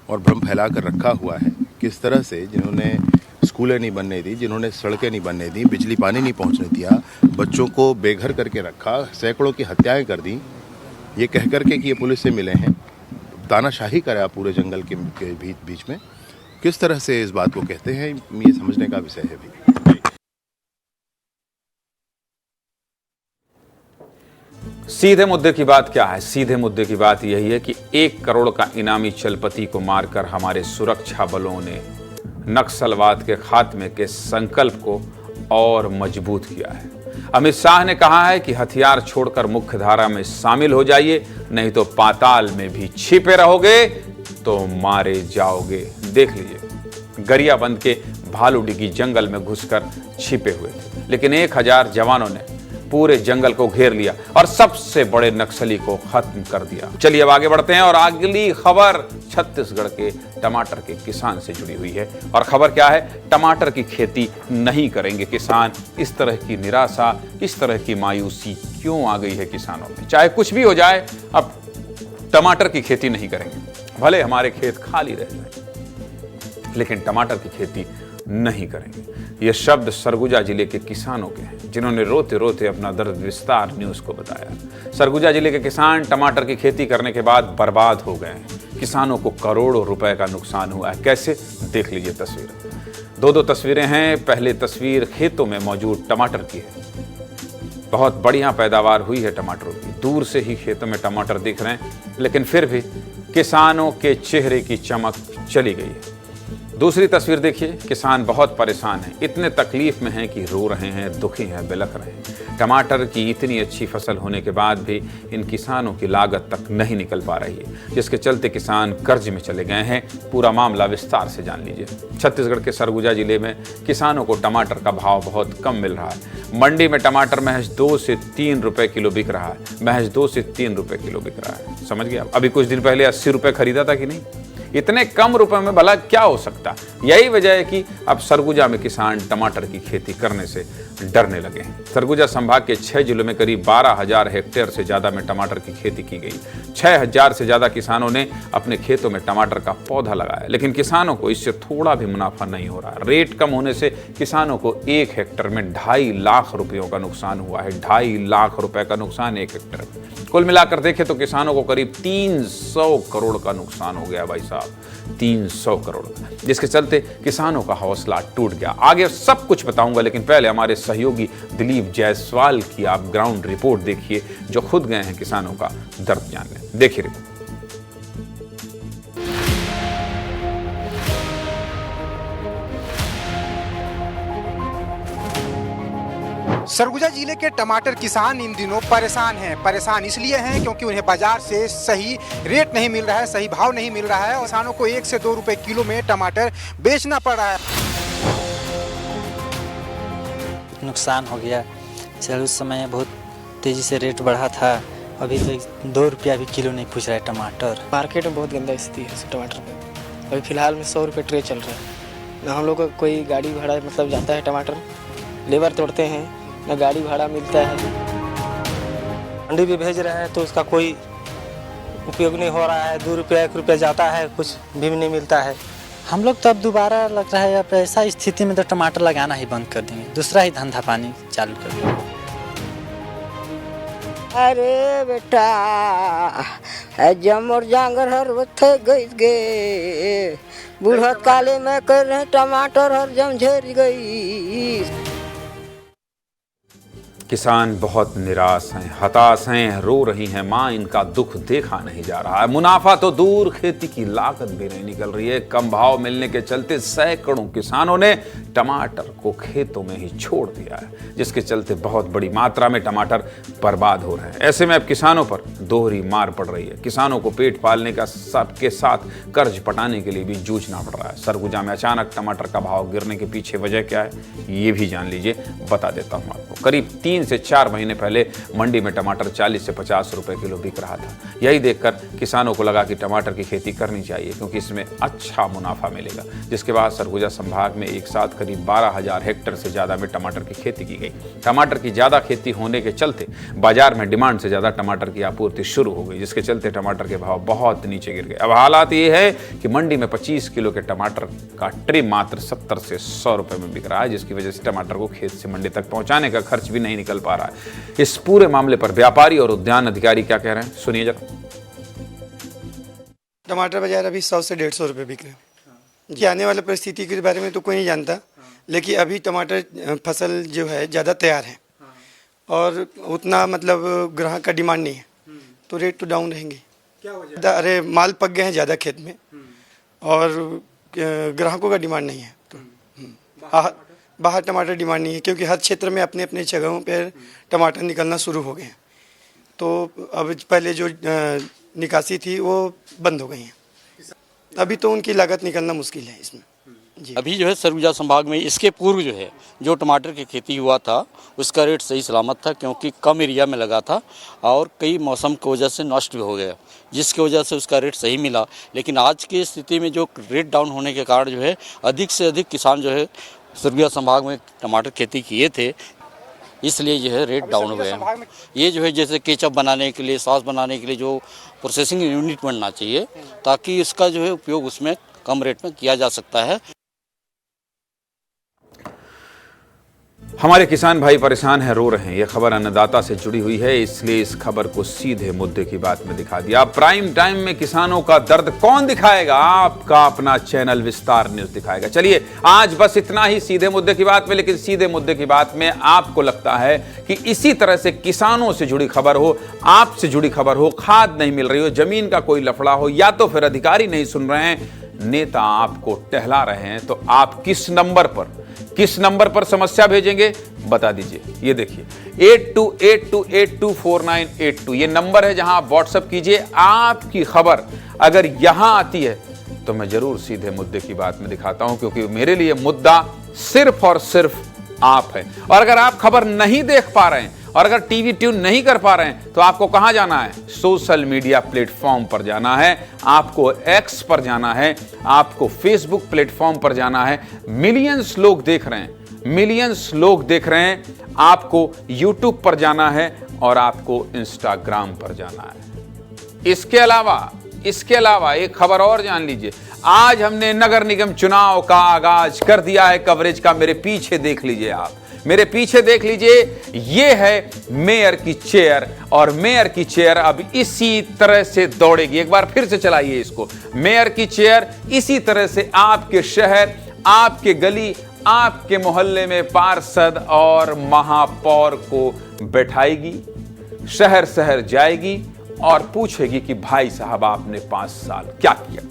और भ्रम फैला कर रखा हुआ है। किस तरह से जिन्होंने स्कूलें नहीं बनने दी, जिन्होंने सड़कें नहीं बनने दी, बिजली पानी नहीं पहुंचने दिया, बच्चों को बेघर करके रखा, सैकड़ों की हत्याएं कर दी, ये कह करके कि ये पुलिस से मिले हैं, तानाशाही करा पूरे जंगल के बीच में, किस तरह से इस बात को कहते हैं, ये समझने का विषय है भी। सीधे मुद्दे की बात क्या है? सीधे मुद्दे की बात यही है कि 1 करोड़ का इनामी चलपति को मारकर हमारे सुरक्षा बलों ने नक्सलवाद के खात्मे के संकल्प को और मजबूत किया है। अमित शाह ने कहा है कि हथियार छोड़कर मुख्य धारा में शामिल हो जाइए, नहीं तो पाताल में भी छिपे रहोगे तो मारे जाओगे। देख लीजिए, गरियाबंद के भालूडिगी जंगल में घुसकर छिपे हुए थे, लेकिन 1000 जवानों ने पूरे जंगल को घेर लिया और सबसे बड़े नक्सली को खत्म कर दिया। चलिए अब आगे बढ़ते हैं और अगली खबर छत्तीसगढ़ के टमाटर के किसान से जुड़ी हुई है। और खबर क्या है? टमाटर की खेती नहीं करेंगे किसान। इस तरह की निराशा, इस तरह की मायूसी क्यों आ गई है किसानों में? चाहे कुछ भी हो जाए, अब टमाटर की खेती नहीं करेंगे। भले हमारे खेत खाली रह जाए, लेकिन टमाटर की खेती नहीं करेंगे। ये शब्द सरगुजा जिले के किसानों के हैं, जिन्होंने रोते रोते अपना दर्द विस्तार न्यूज़ को बताया। सरगुजा जिले के किसान टमाटर की खेती करने के बाद बर्बाद हो गए हैं। किसानों को करोड़ों रुपए का नुकसान हुआ है। कैसे? देख लीजिए तस्वीर। दो तस्वीरें हैं। पहले तस्वीर खेतों में मौजूद टमाटर की है। बहुत बढ़िया पैदावार हुई है टमाटरों की। दूर से ही खेतों में टमाटर दिख रहे हैं, लेकिन फिर भी किसानों के चेहरे की चमक चली गई है। दूसरी तस्वीर देखिए, किसान बहुत परेशान हैं, इतने तकलीफ में हैं कि रो रहे हैं, दुखी हैं, बिलख रहे हैं। टमाटर की इतनी अच्छी फसल होने के बाद भी इन किसानों की लागत तक नहीं निकल पा रही है, जिसके चलते किसान कर्ज में चले गए हैं। पूरा मामला विस्तार से जान लीजिए। छत्तीसगढ़ के सरगुजा जिले में किसानों को टमाटर का भाव बहुत कम मिल रहा है। मंडी में टमाटर महज 2 से 3 रुपए किलो बिक रहा है। महज 2 से 3 रुपए किलो बिक रहा है। समझ गया? अभी कुछ दिन पहले 80 रुपए खरीदा था कि नहीं? इतने कम रुपए में भला क्या हो सकता? यही वजह है कि अब सरगुजा में किसान टमाटर की खेती करने से डरने लगे हैं। सरगुजा संभाग के 6 जिलों में करीब 12,000 हेक्टेयर से ज्यादा में टमाटर की खेती की गई। 6,000 से ज्यादा किसानों ने अपने खेतों में टमाटर का पौधा लगाया, लेकिन किसानों को इससे थोड़ा भी मुनाफा नहीं हो रहा है। रेट कम होने से किसानों को 1 हेक्टेयर में 2.5 लाख रुपयों का नुकसान हुआ है। 2.5 लाख रुपए का नुकसान 1 हेक्टेयर में। कुल मिलाकर देखें तो किसानों को करीब 300 करोड़ का नुकसान हो गया भाई साहब, 300 करोड़, जिसके चलते किसानों का हौसला टूट गया। आगे सब कुछ बताऊंगा, लेकिन पहले हमारे सहयोगी दिलीप जायसवाल की आप ग्राउंड रिपोर्ट देखिए, जो खुद गए हैं किसानों का दर्द जानने। देखिए रिपोर्ट। सरगुजा जिले के टमाटर किसान इन दिनों परेशान हैं। परेशान इसलिए हैं क्योंकि उन्हें बाजार से सही रेट नहीं मिल रहा है, सही भाव नहीं मिल रहा है और किसानों को 1 से 2 रुपए किलो में टमाटर बेचना पड़ रहा है। नुकसान हो गया। चल उस समय बहुत तेज़ी से रेट बढ़ा था, अभी तो 2 रुपया भी किलो नहीं पूछ रहा है टमाटर। मार्केट में बहुत गंदा स्थिति है टमाटर का। अभी फ़िलहाल में 100 रुपये ट्रे चल रहा है। ना हम लोग को कोई गाड़ी भाड़ा मतलब जाता है, टमाटर लेबर तोड़ते हैं, ना गाड़ी भाड़ा मिलता है। मंडी भी भेज रहे हैं तो उसका कोई उपयोग नहीं हो रहा है। 2 रुपया 1 रुपया जाता है, कुछ भी नहीं मिलता है। हम लोग तो अब दोबारा लग रहा है, अब ऐसा स्थिति में तो टमाटर लगाना ही बंद कर देंगे, दूसरा ही धंधा पानी चालू कर देंगे। अरे बेटा जमर जांगर हर वथे गई गे बुढ़त काले में कर रहे टमाटर हर जम झर गई। किसान बहुत निराश हैं, हताश हैं, रो रही हैं मां, इनका दुख देखा नहीं जा रहा है। मुनाफा तो दूर, खेती की लागत भी नहीं निकल रही है। कम भाव मिलने के चलते सैकड़ों किसानों ने टमाटर को खेतों में ही छोड़ दिया है, जिसके चलते बहुत बड़ी मात्रा में टमाटर बर्बाद हो रहे हैं। ऐसे में अब किसानों पर दोहरी मार पड़ रही है। किसानों को पेट पालने का सबके साथ कर्ज पटाने के लिए भी जूझना पड़ रहा है। सरगुजा में अचानक टमाटर का भाव गिरने के पीछे वजह क्या है, ये भी जान लीजिए, बता देता हूं आपको। करीब 3 से 4 महीने पहले मंडी में टमाटर 40 से 50 रुपए किलो बिक रहा था। यही देखकर किसानों को लगा कि टमाटर की खेती करनी चाहिए, क्योंकि इसमें अच्छा मुनाफा मिलेगा। जिसके बाद सरगुजा संभाग में एक साथ करीब 12,000 हेक्टेयर से ज्यादा में टमाटर की खेती की गई। टमाटर की ज्यादा खेती होने के चलते बाजार में डिमांड से ज्यादा टमाटर की आपूर्ति शुरू हो गई, जिसके चलते टमाटर के भाव बहुत नीचे गिर गए। अब हालात ये है कि मंडी में 25 किलो के टमाटर का ट्रे मात्र 70 से 100 रुपए में बिक रहा है, जिसकी वजह से टमाटर को खेत से मंडी तक पहुंचाने का खर्च भी नहीं निकल पा रहा है। इस पूरे मामले पर व्यापारी और उद्यान अधिकारी क्या कह रहे हैं, सुनिए जरा। टमाटर बाजार अभी 100 से 150 रुपए बिक रहे हैं। कि आने वाली परिस्थिति के बारे में तो कोई नहीं जानता, लेकिन अभी टमाटर फसल जो है ज़्यादा तैयार है और उतना मतलब ग्राहक का डिमांड नहीं है, तो रेट तो डाउन रहेंगे। क्या वजह? अरे माल पक गए हैं ज़्यादा खेत में और ग्राहकों का डिमांड नहीं है, तो बाहर टमाटर डिमांड नहीं है, क्योंकि हर क्षेत्र में अपने अपने जगहों पर टमाटर निकलना शुरू हो गए हैं। तो अब पहले जो निकासी थी वो बंद हो गई है, अभी तो उनकी लागत निकलना मुश्किल है इसमें जी। अभी जो है सरगुजा संभाग में इसके पूर्व जो है जो टमाटर की खेती हुआ था उसका रेट सही सलामत था, क्योंकि कम एरिया में लगा था और कई मौसम की वजह से नष्ट भी हो गया, जिसकी वजह से उसका रेट सही मिला। लेकिन आज की स्थिति में जो रेट डाउन होने के कारण जो है अधिक से अधिक किसान जो है सरगुजा संभाग में टमाटर खेती किए थे, इसलिए जो है रेट डाउन हुए हैं। ये जो है जैसे केचप बनाने के लिए, सॉस बनाने के लिए जो प्रोसेसिंग यूनिट बनना चाहिए, ताकि इसका जो है उपयोग उसमें कम रेट में किया जा सकता है। हमारे किसान भाई परेशान हैं, रो रहे हैं। यह खबर अन्नदाता से जुड़ी हुई है, इसलिए इस खबर को सीधे मुद्दे की बात में दिखा दिया। प्राइम टाइम में किसानों का दर्द कौन दिखाएगा? आपका अपना चैनल विस्तार न्यूज दिखाएगा। चलिए आज बस इतना ही सीधे मुद्दे की बात में। लेकिन सीधे मुद्दे की बात में आपको लगता है कि इसी तरह से किसानों से जुड़ी खबर हो, आपसे जुड़ी खबर हो, खाद नहीं मिल रही हो, जमीन का कोई लफड़ा हो, या तो फिर अधिकारी नहीं सुन रहे हैं, नेता आपको टहला रहे हैं, तो आप किस नंबर पर समस्या भेजेंगे बता दीजिए। ये देखिए 8282824982 ये नंबर है जहां आप व्हाट्सएप कीजिए। आपकी खबर अगर यहां आती है तो मैं जरूर सीधे मुद्दे की बात में दिखाता हूं, क्योंकि मेरे लिए मुद्दा सिर्फ और सिर्फ आप है। और अगर आप खबर नहीं देख पा रहे हैं और अगर टीवी ट्यून नहीं कर पा रहे हैं तो आपको कहां जाना है? सोशल मीडिया प्लेटफॉर्म पर जाना है, आपको एक्स पर जाना है, आपको फेसबुक प्लेटफॉर्म पर जाना है। मिलियंस लोग देख रहे हैं, आपको यूट्यूब पर जाना है और आपको इंस्टाग्राम पर जाना है। इसके अलावा एक खबर और जान लीजिए। आज हमने नगर निगम चुनाव का आगाज कर दिया है कवरेज का। मेरे पीछे देख लीजिए, आप मेरे पीछे देख लीजिए, ये है मेयर की चेयर और मेयर की चेयर अब इसी तरह से दौड़ेगी। एक बार फिर से चलाइए इसको। मेयर की चेयर इसी तरह से आपके शहर, आपके गली, आपके मोहल्ले में पार्षद और महापौर को बैठाएगी, शहर शहर जाएगी और पूछेगी कि भाई साहब आपने 5 साल क्या किया।